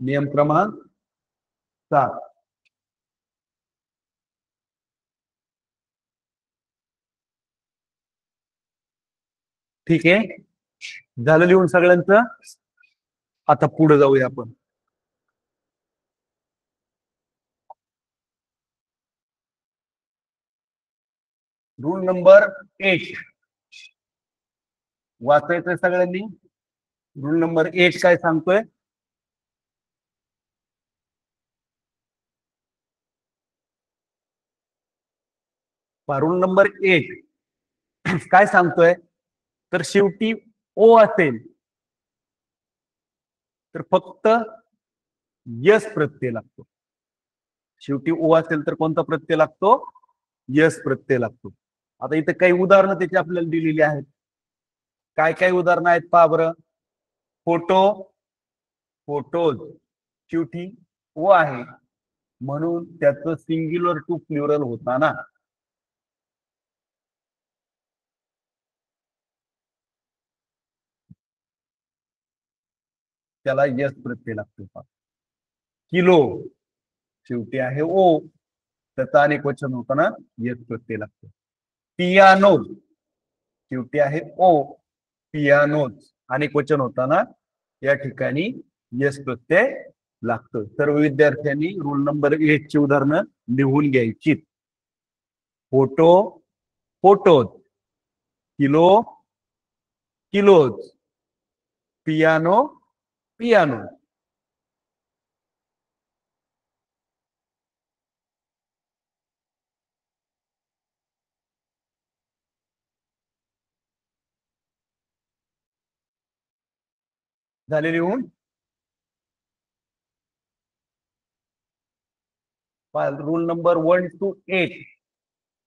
[SPEAKER 1] नियम क्रमांक 7. ठीक आहे, झालं लिहून सगळ्यांचं. आता पुढे जाऊया आपण. रूल नंबर 8 वाचायचंय सगळ्यांनी. रूल नंबर 8 काय सांगतोय? रूल नंबर 8 काय सांगतोय? तर शेवटी ओ असेल तर फक्त यस प्रत्यय लागतो. शेवटी ओ असेल तर कोणता प्रत्यय लागतो? यस प्रत्यय लागतो. आता इथे काही उदाहरणं त्याची आपल्याला दिलेली आहेत. काय काय उदाहरणं आहेत पहा बरं. फोटो फोटोज, शेवटी ओ आहे म्हणून त्याचं सिंग्युलर टू प्लुरल होताना त्याला यस प्रत्यय लागतो. किलो शेवटी आहे ओ, त्याचा अनेक वचन होताना येस प्रत्यय लागतो. पियानो शेवटी आहे ओ, पियानोज अनेक वचन होताना या ठिकाणी येस प्रत्यय लागतो. सर्व विद्यार्थ्यांनी रूल नंबर 1 ची उदाहरणं लिहून घ्यायची. Photo photos, kilo kilos, piano piano. झाले लिहून? रूल नंबर 1 to 8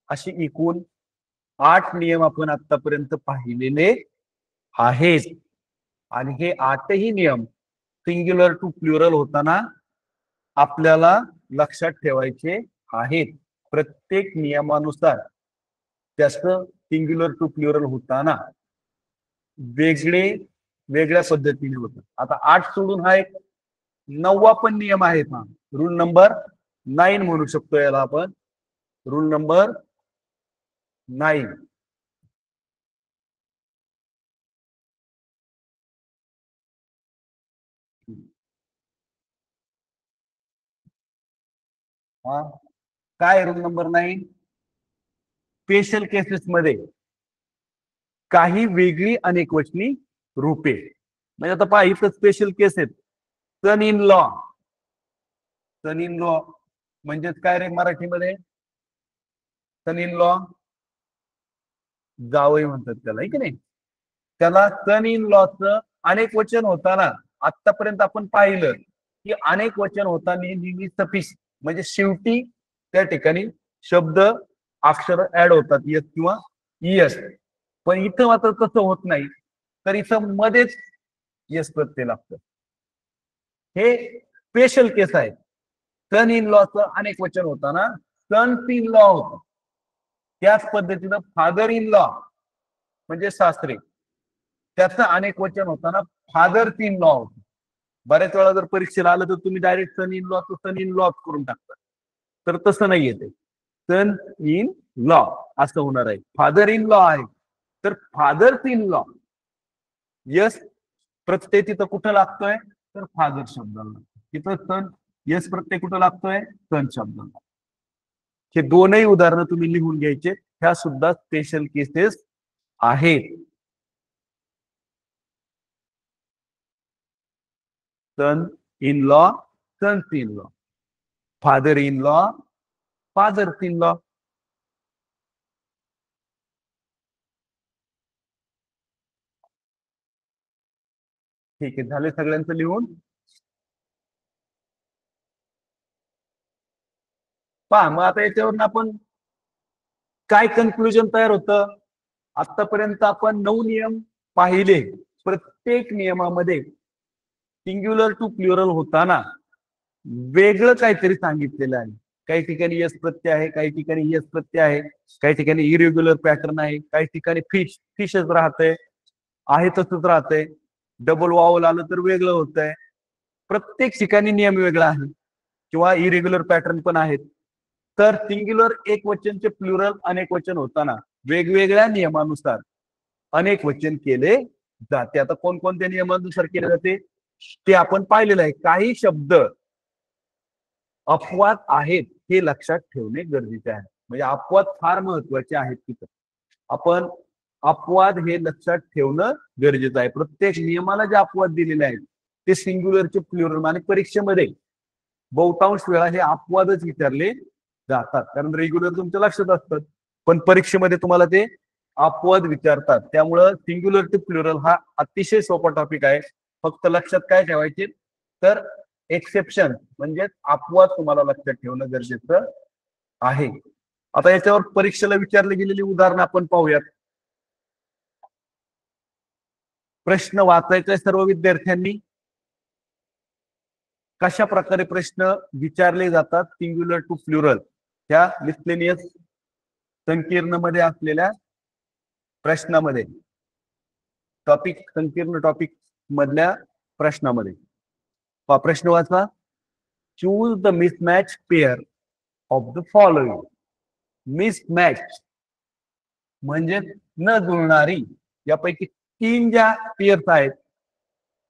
[SPEAKER 1] अशी एकूण 8 नियम आपण आतापर्यंत पाहिलेले आहेत. आणि हे 8ही नियम सिंग्युलर टू प्लुरल होताना आपल्याला लक्षात ठेवायचे आहेत. प्रत्येक नियमानुसार त्याचं सिंग्युलर टू प्लुरल होताना वेगळ्या पद्धतीने होतं. आता 8 सोडून हा एक 9वा पण नियम आहे. हा रूल नंबर 9 म्हणू शकतो याला आपण. Rule number 9. हा काय रूल नंबर 9? स्पेशल केसेस मध्ये काही वेगळी अनेकवचनी रूपे. म्हणजे आता पहा इथं स्पेशल केस आहेत. Son in law, son in law म्हणजेच काय रे मराठीमध्ये? सन इन लॉ जावई म्हणतात त्याला, आहे की नाही? त्याला सन इन लॉचं अनेक वचन होताना आतापर्यंत आपण पाहिलं की अनेक वचन होताना नेहमी सफिक्स म्हणजे शेवटी त्या ठिकाणी शब्द अक्षर ऍड होतात, यस किंवा यस. पण इथं मात्र तसं होत नाही. तर इथं मध्येच यस प्रत्यय लागतं. हे स्पेशल केस आहे. सन इन लॉचं अनेक वचन होताना सन्स इन लॉ होतं. त्याच पद्धतीनं फादर इन लॉ म्हणजे सासरे, त्याचं अनेक वचन होताना फादर इन लॉ होतं. बऱ्याच वेळा जर परीक्षेला आलं तर तुम्ही direct son in law son in law करून टाकता. तर तसं नाही येते. सन इन लॉ असं होणार आहे. फादर इन लॉ आहे तर फादर इन लॉ. यस प्रत्यय तिथं कुठं लागतोय? तर फादर शब्दाला. तिथं सन यस प्रत्यय कुठं लागतोय? सन शब्दाला. हे दोनही उदाहरणं तुम्ही लिहून घ्यायचे. ह्या सुद्धा स्पेशल केसेस आहेत. Son in law, sons in law, father in law, father in law. ठीक आहे, झाले सगळ्यांचं लिहून? पहा मग आता याच्यावरून आपण काय कन्क्लुजन तयार होतं? आतापर्यंत आपण 9 नियम पाहिले. प्रत्येक नियमामध्ये सिंग्युलर टू प्लुरल होताना वेगळं काहीतरी सांगितलेलं आहे. काही ठिकाणी यस प्रत्यय आहे, काही ठिकाणी यस प्रत्यय आहे, काही ठिकाणी इरेग्युलर पॅटर्न आहे, काही ठिकाणी फिशच राहतंय, आहे तसंच राहतंय. डबल वावल आलं तर वेगळं होतंय. प्रत्येक ठिकाणी नियम वेगळा आहे किंवा इरेग्युलर पॅटर्न पण आहेत. तर सिंग्युलर एक वचनचे प्लुरल अनेक वचन होताना वेगवेगळ्या नियमानुसार अनेक वचन केले जाते. आता कोणकोणत्या नियमानुसार केले जाते ते आपण पाहिलेलं आहे. काही शब्द अपवाद आहेत हे लक्षात ठेवणे गरजेचे आहे. म्हणजे अपवाद फार महत्वाचे आहेत तिथं. आपण अपवाद हे लक्षात ठेवणं गरजेचं आहे. प्रत्येक नियमाला जे अपवाद दिलेले आहेत ते सिंग्युलरचे प्लुरल आणि परीक्षेमध्ये बहुतांश वेळा हे अपवादच विचारले जातात. कारण रेग्युलर तुमच्या लक्षात असतात पण परीक्षेमध्ये तुम्हाला ते अपवाद विचारतात. त्यामुळं सिंग्युलर टू प्लुरल हा अतिशय सोपा टॉपिक आहे. फक्त लक्षात काय ठेवायचे तर एक्सेप्शन म्हणजे अपवाद तुम्हाला लक्षात ठेवणं गरजेचं आहे. आता याच्यावर परीक्षेला विचारले गेलेली उदाहरणं आपण पाहूयात. प्रश्न वाचायचे सर्व विद्यार्थ्यांनी. कशा प्रकारे प्रश्न विचारले जातात सिंग्युलर टू प्लुरल ह्या मिसलेनियस संकीर्ण मध्ये असलेल्या प्रश्नामध्ये, टॉपिक संकीर्ण टॉपिक मधल्या प्रश्नामध्ये. प्रश्न वाचा. Choose the mismatch pair of the following. Mismatch म्हणजे न जुळणारी, यापैकी 3 ज्या पेअर्स आहेत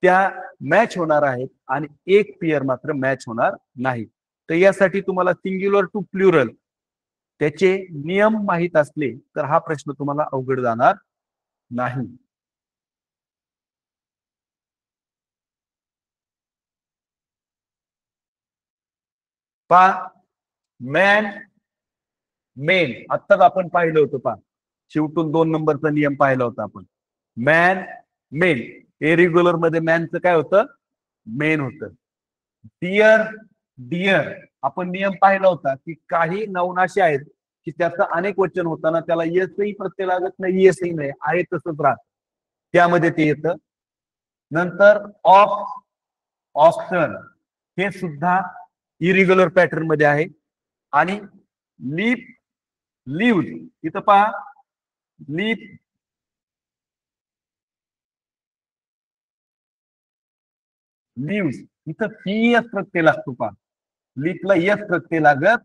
[SPEAKER 1] त्या मॅच होणार आहेत आणि एक पेअर मात्र मॅच होणार नाही. तर यासाठी तुम्हाला सिंग्युलर टू प्लुरल त्याचे नियम माहित असले तर हा प्रश्न तुम्हाला अवघड जाणार नाही. पहा, मॅन मेन आत्ताच आपण पाहिलं होतं. पहा, शेवटून 2 नंबरचा नियम पाहिला होता आपण. मॅन मेन, इरेग्युलर मध्ये मॅनचं काय होतं, मेन होतं. डिअर डिअर आपण नियम पाहिला होता की काही नाउन असे आहेत की त्याचं अनेक वचन होताना त्याला येसही प्रत्यय लागत नाही, येसही नाही, आहे तसंच राहत, त्यामध्ये ते येतं. नंतर ऑफ, ऑप्शन हे सुद्धा इरेग्युलर पॅटर्न मध्ये आहे. आणि लीप, लिव्ह, इथं पहा लीप, लिव्ह, इथं पी एस प्रत्यय लागतो. पहा, लीपला एस प्रत्यय लागत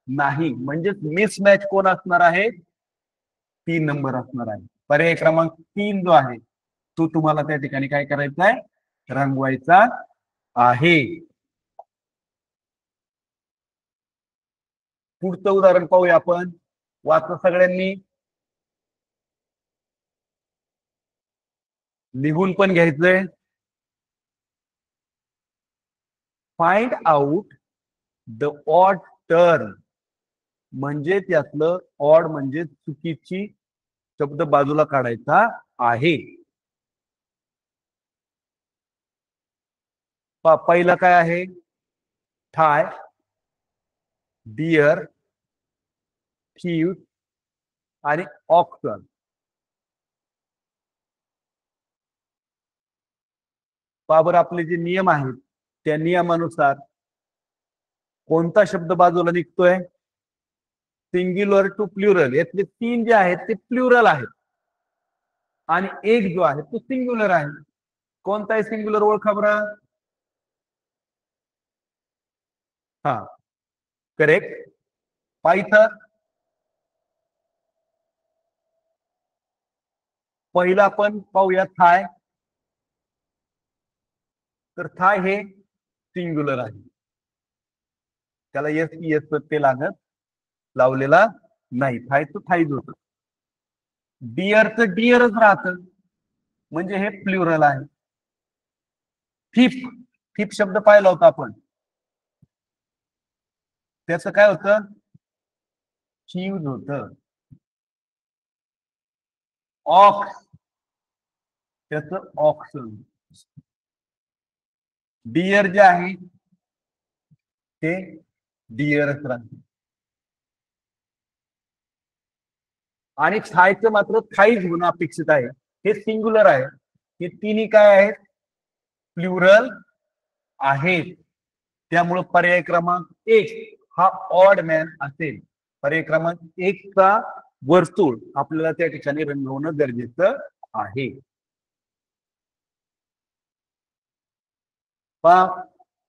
[SPEAKER 1] नाही, म्हणजे मिसमॅच कोण असणार आहे, 3 नंबर असणार आहे. पर्याय क्रमांक 3 जो आहे तो तुम्हाला त्या ठिकाणी काय करायचा आहे, रंगवायचा आहे. पुढचं उदाहरण पाहूया आपण. वाचा सगळ्यांनी, लिहून पण घ्यायचंय. Find out the odd turn म्हणजे त्यातलं ऑड म्हणजे चुकीची शब्द बाजूला काढायचा आहे. पहिला काय आहे, थाय, डिअर, थीव आणि ऑक्सन. बाबर आपले जे नियम आहेत त्या नियमानुसार कोणता शब्द बाजूला निघतोय, सिंग्युलर टू प्लुरल. यातले 3 जे आहेत ते प्लुरल आहेत आणि एक जो आहे तो सिंग्युलर आहे. कोणता आहे सिंग्युलर, ओळखा बरं. हा, करेक्ट. पायथन, पहिला आपण पाहूया थाय. तर थाय हे सिंग्युलर आहे, त्याला एस एस प्रत्यय लागत लावलेला नाही, थायचं थाईच होत. डिअरचं डिअरच राहत, म्हणजे हे प्लुरल आहे. फिफ, फिफ शब्द पाहिला होता आपण, त्याचं काय होतं, चीज होत. ऑक्स, त्याचं ऑक्सन. डिअर जे आहे ते डिअरच राहते. आणि थायचं मात्र थाईज होणं अपेक्षित आहे, हे सिंग्युलर आहे. हे तिन्ही काय आहेत, प्लुरल आहेत. त्यामुळे पर्याय क्रमांक 1 हा ऑड मॅन असेल. पर्याय क्रमांक 1 चा वर्तुळ आपल्याला त्या ठिकाणी रंगवणं गरजेचं आहे.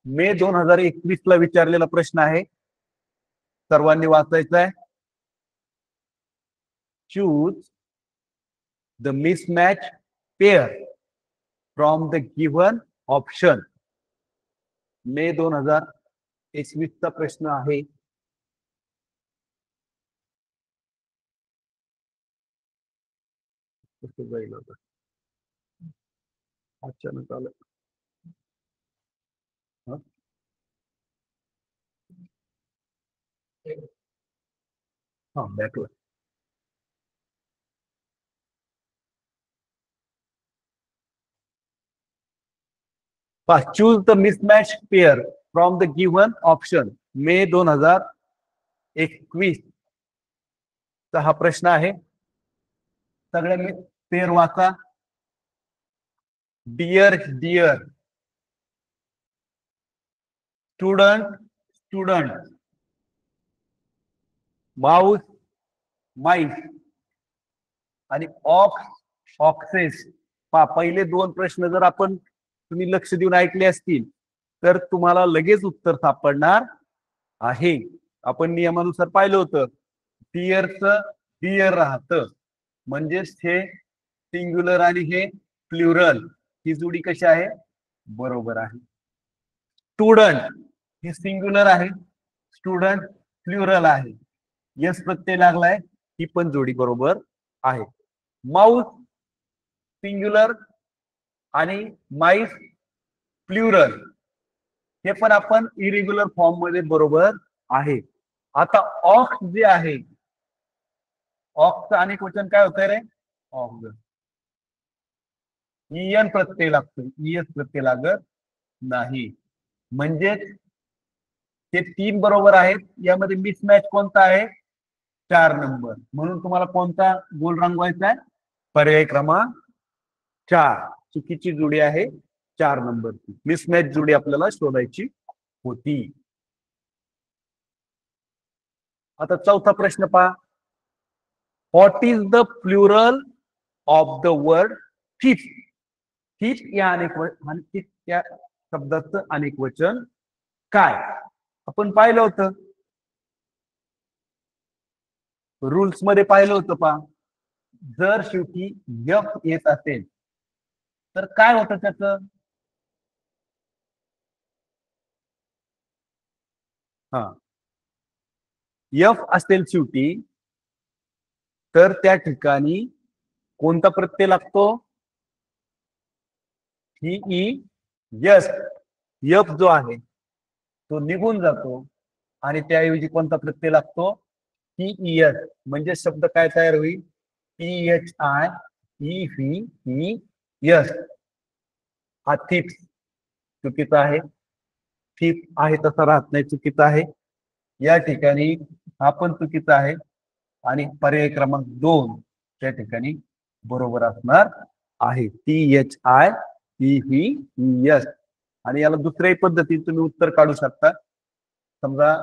[SPEAKER 1] मे 2021 ला विचारलेला प्रश्न आहे, सर्वांनी वाचायचा आहे. Choose the mismatch pair from the given option. May 2021 चा प्रश्न आहे. अचानक आलं. हा, backward. Choose the mismatch pair from the given option. May 2021 चा हा प्रश्न आहे. सगळ्यांनी पेअर वाचा. Deer deer, student student, mouse mice आणि ऑक्स ऑक्सेस. पहिले 2 प्रश्न जर आपण तुम्ही लक्ष देऊन ऐकले असतील तर तुम्हाला लगेच उत्तर सापडणार आहे. आपण नियमानुसार पाहिलं होतं, डिअरचं डिअर राहतं, म्हणजेच हे सिंग्युलर आणि हे प्लुरल, ही जोडी कशी आहे? बरोबर आहे. स्टुडंट हे सिंग्युलर आहे, स्टुडंट प्लुरल आहे, यस प्रत्यय लागलाय, ही पण जोडी बरोबर आहे. माऊस सिंग्युलर आणि माईस प्लुरल, हे पण आपण इरेग्युलर फॉर्म मध्ये बरोबर आहे. आता ऑक्स जे आहे, ऑक्सचं अनेक वचन काय होतंय रे? ऑक्स. इयन प्रत्यय लागतो, इयस प्रत्यय लागत नाही. म्हणजे ते 3 बरोबर आहेत. यामध्ये मिसमॅच कोणता आहे? 4 नंबर. म्हणून तुम्हाला कोणता गोल रंगवायचा आहे? पर्याय क्रमांक 4. चुकीची जोडी आहे 4 नंबरची. मिसमॅच जोडी आपल्याला शोधायची होती. आता चौथा प्रश्न पहा. What is the plural of the word fifth? Fifth या शब्दाचं अनेक वचन काय? आपण पाहिलं होतं, रूल्स मध्ये पाहिलं होतं पहा. जर शेवटी यफ येत असेल तर काय होतं त्याचं? हा, यफ असेल शेवटी तर त्या ठिकाणी कोणता प्रत्यय लागतो? ही यस. यफ जो आहे तो निघून जातो आणि त्याऐवजी कोणता प्रत्यय लागतो? ही यस. म्हणजे शब्द काय तयार होईल? PHI ही यस. हा थिप्स चुकीचा आहे. थिप आहे तसा राहत नाही, चुकीचा आहे. या ठिकाणी हा पण चुकीचा आहे आणि पर्याय क्रमांक 2 त्या ठिकाणी बरोबर असणार आहे. THI ही यस. आणि याला दुसऱ्याही पद्धतीने तुम्ही उत्तर काढू शकता. समजा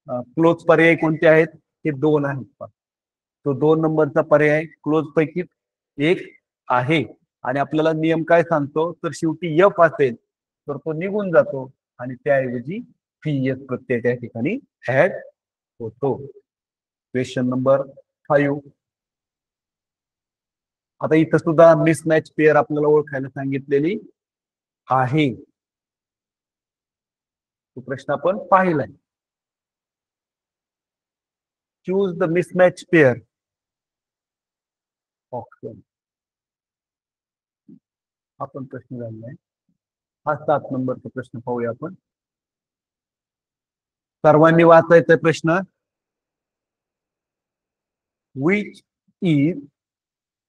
[SPEAKER 1] क्लोज पर्याय कोणते आहेत? हे 2 आहेत. तो 2 नंबरचा पर्याय क्लोज पैकी एक आहे. आणि आपल्याला नियम काय सांगतो? तर शेवटी यफ असेल तर तो निघून जातो आणि त्याऐवजी यस प्रत्यय त्या ठिकाणी ऍड होतो. Question number 5. आता इथं सुद्धा मिसमॅच पेअर आपल्याला ओळखायला सांगितलेली आहे. तो प्रश्न आपण पाहिलाय. Choose the mismatch pair option. आपण प्रश्न झालेला आहे. हा 7 नंबरचा प्रश्न पाहूया आपण. सर्वांनी वाचायचा प्रश्न. Which is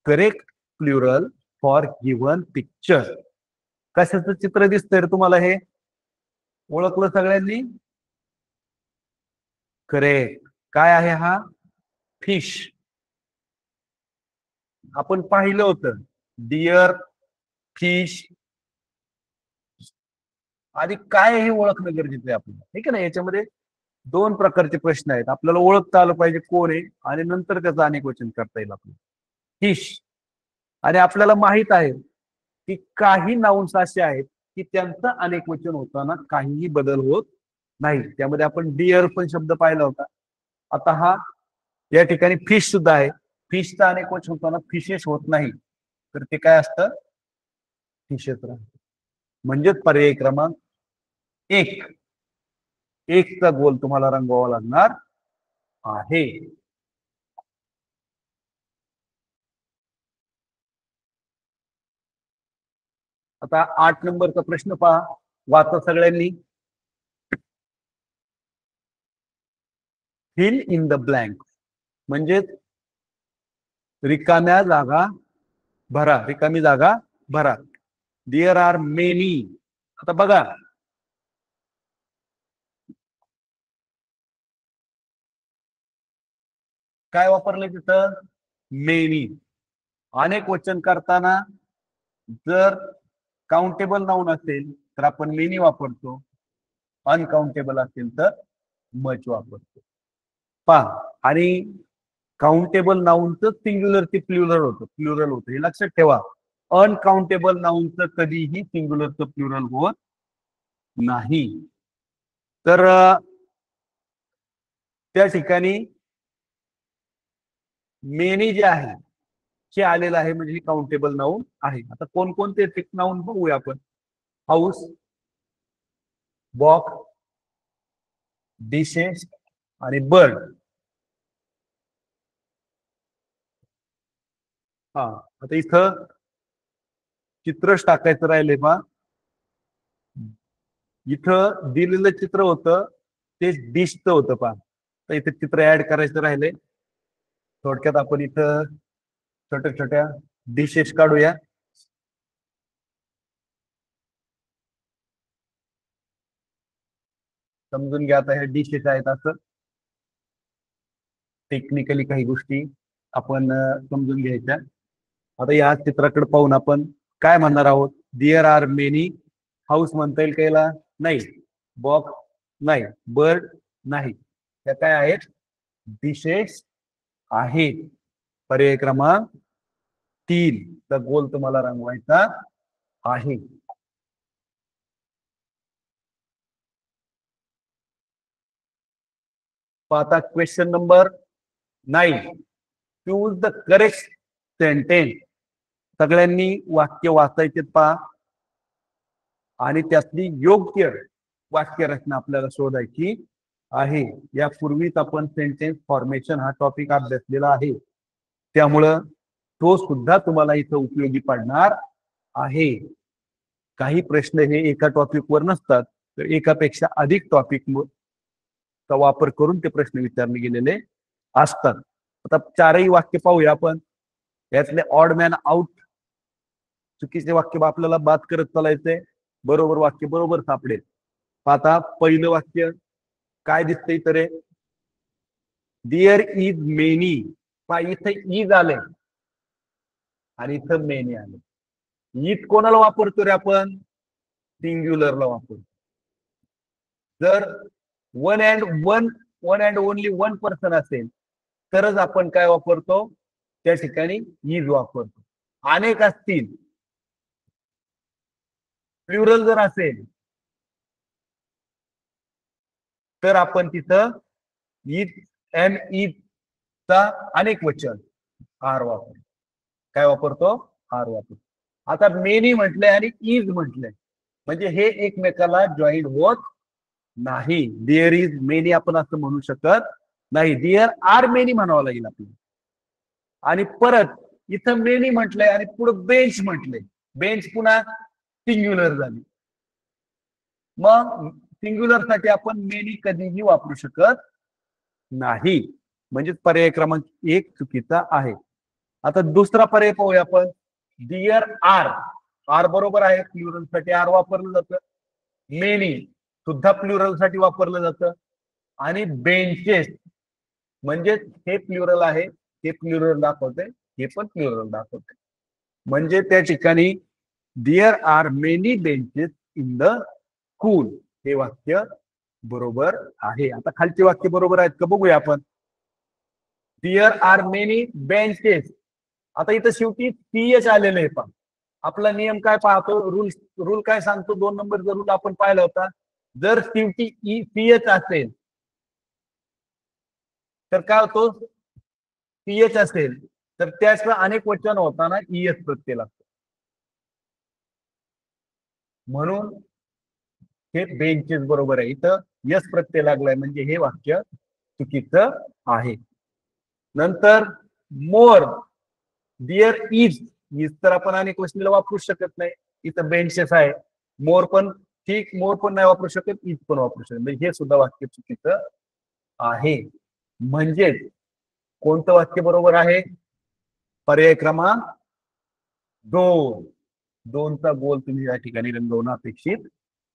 [SPEAKER 1] correct plural for given picture? कशाचं चित्र दिसतंय रे तुम्हाला? हे ओळखलं सगळ्यांनी? करेक्ट. काय आहे हा? फिश. आपण पाहिलं होतं डिअर, फिश आणि काय हे ओळखणं गरजेचं आहे आपल्याला, ठीक आहे ना? याच्यामध्ये 2 प्रकारचे प्रश्न आहेत. आपल्याला ओळखता आलं पाहिजे कोण आहे आणि नंतर त्याचं अनेक वचन करता येईल आपल्याला. फिश. आणि आपल्याला माहित आहे की काही नाउन्स असे आहेत की त्यांचं अनेक वचन होताना काहीही बदल होत नाही. त्यामध्ये आपण डिअर पण शब्द पाहिला होता. आता हा या ठिकाणी फिश सुद्धा आहे. फिशचा अनेक वचन होताना फिशेस होत नाही, तर ते काय असतं? फिशेस राहतं. म्हणजेच पर्याय क्रमांक 1. 1 चा गोल तुम्हाला रंगवावा लागणार आहे. आता 8 नंबरचा प्रश्न पहा. वाचा सगळ्यांनी. फिल इन द ब्लँक म्हणजेच रिकाम्या जागा भरा, रिकामी जागा भरा. There are many. आता बघा, काय वापरले तिथं? मेनी. अनेक वचन करताना जर काउंटेबल नाउन असेल तर आपण मेनी वापरतो, अनकाउंटेबल असेल तर मच वापरतो. पहा, आणि काउंटेबल नाउनचं सिंग्युलर ते प्लुरल होतं, हे लक्षात ठेवा. अनकाउंटेबल नाउनचं कधीही सिंग्युलरचं प्लुरल होत नाही. तर त्या ठिकाणी मेनी जे आहे हे आलेलं आहे, म्हणजे काउंटेबल नाऊन आहे. आता कोणकोणते फिक्स नाऊन बघूया आपण. हाऊस, वॉक, डिशेस आणि बर्ड. हा, आता इथं चित्रच टाकायचं राहिले पहा. इथं दिलेलं चित्र होतं ते डिशचं होतं पहा. तर इथे चित्र ऍड करायचं राहिले. थोडक्यात आपण इथं छोट्या छोट्या डिशेस काढूया. समजून घ्या आता हे डिशेस आहेत असं. टेक्निकली काही गोष्टी आपण समजून घ्यायच्या. आता या चित्राकडे पाहून आपण काय म्हणणार आहोत. देअर आर मेनी हाऊस म्हणता येईल का याला? नाही. बॉक्स नाही. बर्ड नाही. त्या काय आहेत? डिशेस आहेत. पर्याय क्रमांक 3 चा गोल तुम्हाला रंगवायचा आहे. आता question number 9. Choose the correct sentence. सगळ्यांनी वाक्य वाचायचे पहा आणि त्यातली योग्य वाक्यरचना आपल्याला शोधायची आहे. यापूर्वीच आपण सेंटेन्स फॉर्मेशन हा टॉपिक अभ्यासलेला आहे, त्यामुळं तो सुद्धा तुम्हाला इथं उपयोगी पडणार आहे. काही प्रश्न हे एका टॉपिकवर नसतात, तर एकापेक्षा अधिक टॉपिक चा वापर करून ते प्रश्न विचारले गेलेले असतात. आता चारही वाक्य पाहूया आपण. यातले ऑड मॅन आउट, चुकीचे वाक्य आपल्याला बाद करत चालायचंय. बरोबर वाक्य बरोबर सापडेल. आता पहिलं वाक्य काय दिसतंय तर देअर इज मेनी. इथं इज आले आणि इथं मेनी आले. इज कोणाला वापरतो रे आपण? सिंग्युलरला वापरतो. जर one and only one person असेल तरच आपण काय वापरतो? त्या ठिकाणी इज वापरतो. अनेक असतील, प्लुरल जर असेल, तर आपण तिथं इज एम इज चा अनेक वचन आर वापरतो. काय वापरतो? आर वापरतो. आता मेनी म्हटलंय आणि इज म्हटलंय, म्हणजे हे एकमेकाला जॉईन होत नाही. देअर इज मेनी आपण असं म्हणू शकत नाही. देअर आर मेनी म्हणावं लागेल आपल्याला. आणि परत इथं मेनी म्हटलंय आणि पुढे बेंच म्हटलंय. बेंच पुन्हा सिंग्युलर झाली. मग सिंग्युलर साठी आपण मेनी कधीही वापरू शकत नाही. म्हणजे पर्याय क्रमांक 1 चुकीचा आहे. आता दुसरा पर्याय पाहूया आपण. Dear R. आर बरोबर आहे, प्लुरल साठी आर वापरलं जातं. मेनी सुद्धा प्लुरल साठी वापरलं जातं. आणि बेंचेस म्हणजे हे प्लुरल आहे, हे प्लुरल दाखवते, हे पण प्लुरल दाखवते. म्हणजे त्या ठिकाणी there are many benches in the school हे वाक्य बरोबर आहे. आता खालचे वाक्य बरोबर आहेत का बघूया आपण. There are many benches. आता इथं शेवटी सीएच आलेलं आहे. पण आपला नियम काय पाहतो? रूल काय सांगतो? 2 नंबरचा रूल आपण पाहिला होता. जर शेवटी सीएच असेल तर काय होतो? सीएच असेल तर त्याचं अनेक वचन होताना ईएस प्रत्यय लागतो. म्हणून हे बेंचेस बरोबर आहे. इथं यस प्रत्यय लागलाय म्हणजे हे वाक्य चुकीचं आहे. नंतर मोर. Dear is. इज तर आपण अनेक वचनीला वापरू शकत नाही. इथं बेंचेस आहे. मोर पण ठीक, मोर पण नाही वापरू शकत, इज पण वापरू शकत. म्हणजे हे सुद्धा वाक्य चुकीचं आहे. म्हणजे कोणतं वाक्य बरोबर आहे? पर्याय क्रमांक 2. 2चा गोल तुम्ही या ठिकाणी रंगवणं अपेक्षित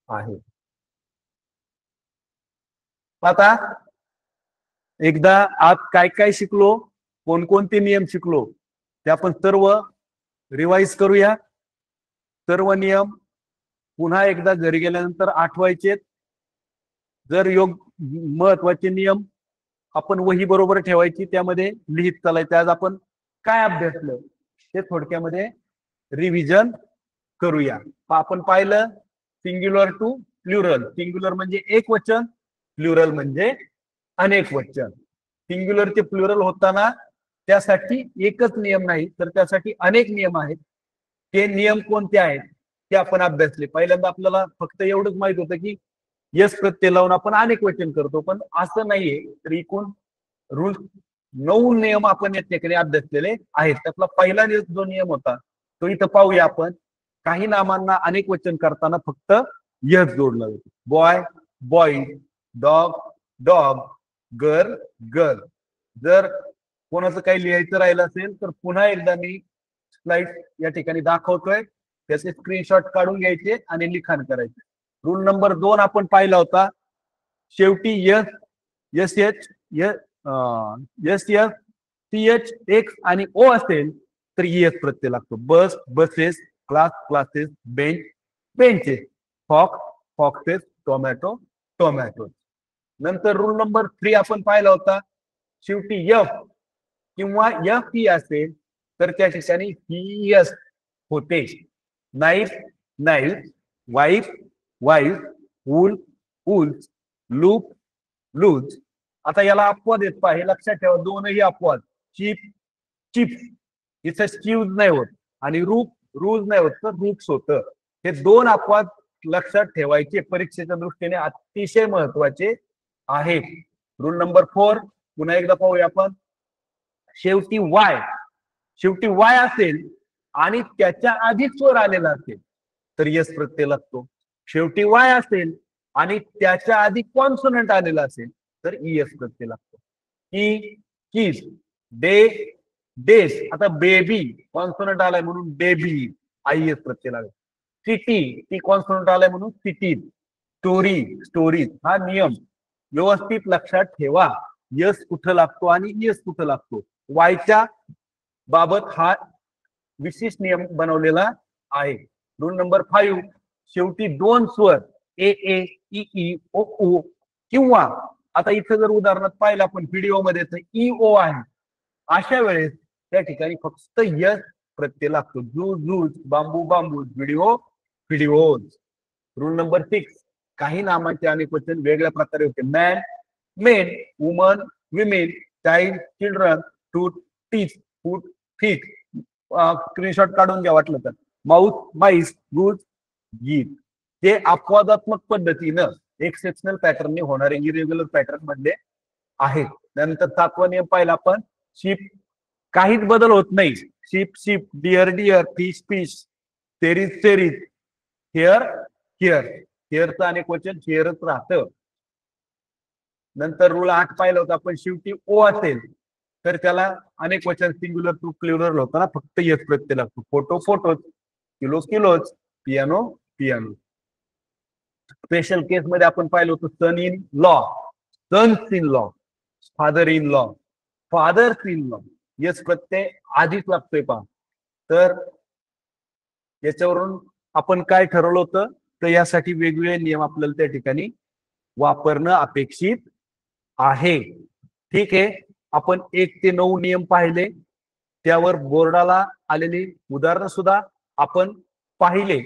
[SPEAKER 1] आहे. आता एकदा आज काय काय शिकलो, कोणकोणते नियम शिकलो, ते आपण सर्व रिवाइज करूया. सर्व नियम पुन्हा एकदा घरी गेल्यानंतर आठवायचे. जर महत्वाचे नियम आपण वही बरोबर ठेवायची, त्यामध्ये लिहित चालायचं. आज आपण काय अभ्यासलं ते थोडक्यामध्ये रिव्हिजन करूया. आपण पाहिलं सिंग्युलर टू प्लुरल. सिंग्युलर म्हणजे एक वचन, प्लुरल म्हणजे अनेक वचन. सिंग्युलरचे प्लुरल होताना त्यासाठी एकच नियम नाही, तर त्यासाठी अनेक नियम आहेत. ते नियम कोणते आहेत ते आपण अभ्यासले. पहिल्यांदा आपल्याला फक्त एवढंच माहित होतं की यस प्रत्यय लावून आपण अनेक वचन करतो, पण असं नाहीये. तर एकूण रूल 9 नियम आपण या ठिकाणी अभ्यासलेले आहेत. त्यातला पहिला जो नियम होता तो इथं पाहूया आपण. काही नामांना अनेक वचन करताना फक्त यस जोडलं जातं. Boy boy, dog dog, girl girl. जर कोणाचं काही लिहायचं राहिलं असेल तर पुन्हा एकदा मी स्लाइड या ठिकाणी दाखवतोय, त्याचे स्क्रीनशॉट काढून घ्यायचे आणि लिखाण करायचे. रूल नंबर 2 आपण पाहिला होता. शेवटी S yes H S S C H X आणि ओ असेल तर एस प्रत्यय लागतो. Bus buses, class classes, bench benches, fox foxes, tomato tomato. नंतर रूल नंबर 3 आपण पाहिला होता. शेवटी एफ किंवा एफ ही असेल तर त्या ठिकाणी ही यस होते. Knife knife, wife wife, wolf wolves, loaf loaves. आता याला अपवाद येत पहा, हे लक्षात ठेवा. दोनही अपवाद. चिप चिप्स, इथं स्क्यूज नाही होत आणि रूप रूज नाही होत तर रूप्स होतं. हे दोन अपवाद लक्षात ठेवायचे, परीक्षेच्या दृष्टीने अतिशय महत्वाचे आहे. रूल नंबर 4 पुन्हा एकदा पाहूया आपण. शेवटी वाय असेल आणि त्याच्या आधी स्वर आलेला असेल तर यस प्रत्यय लागतो. शेवटी वाय असेल आणि त्याच्या आधी कॉन्सोनंट आलेला असेल तर ईएस प्रत्यय लागतो. की कीज, डे डेस. आता बेबी कॉन्सोनंट आलाय म्हणून बेबी, आय एस प्रत्यय लागतो. सिटी, ती कॉन्सोनंट आलाय म्हणून सिटीज. Story stories. हा नियम व्यवस्थित लक्षात ठेवा. यस कुठं लागतो आणि ईएस कुठं लागतो. वायच्या बाबत हा विशेष नियम बनवलेला आहे. रूल नंबर 5 शेवटी दोन स्वर ए ए ई ई ओ ओ किंवा आता इथं जर उदाहरणात पाहिलं आपण व्हिडिओ मध्ये ई ओ आहे, अशा वेळेस त्या ठिकाणी फक्त यस प्रत्यय लागतो. जूज जूज, bamboo bamboo, video videos. Rule number 6 काही नामांचे अनेक वचन वेगळ्या प्रकारे होते. Man men, woman women, child children, tooth teeth, foot feet. Screenshot काढून घ्या वाटलं तर. माउथ माईस, गुज गीत. ते अपवादात्मक पद्धतीनं एक्सेप्शनल पॅटर्नने होणारे इरेग्युलर पॅटर्न मधले आहेत. त्यानंतर 7वा नियम पाहिला आपण. शिप, काहीच बदल होत नाही. Ship ship, deer deer, fish fish, series series, here here. हिअरचं अनेक वचन हिअरच राहतं. नंतर रूल 8 पाहिलं होतं आपण. शेवटी ओ असेल तर त्याला अनेक वचन सिंग्युलर टू प्लुरल होताना फक्त यस प्रत्यय लागतो. Photo photos, kilo kilos, piano piano. Special case मध्ये आपण पाहिलं होतं son in law, sons in law, father in law, fathers in law. Es प्रत्यय आधीच लागतोय पहा. तर याच्यावरून आपण काय ठरवलं होतं तर यासाठी वेगवेगळे नियम आपल्याला त्या ठिकाणी वापरणं अपेक्षित आहे. ठीक आहे. आपण 1 ते 9 नियम पाहिले, त्यावर बोर्डाला आलेली उदाहरणं सुद्धा आपण पाहिले.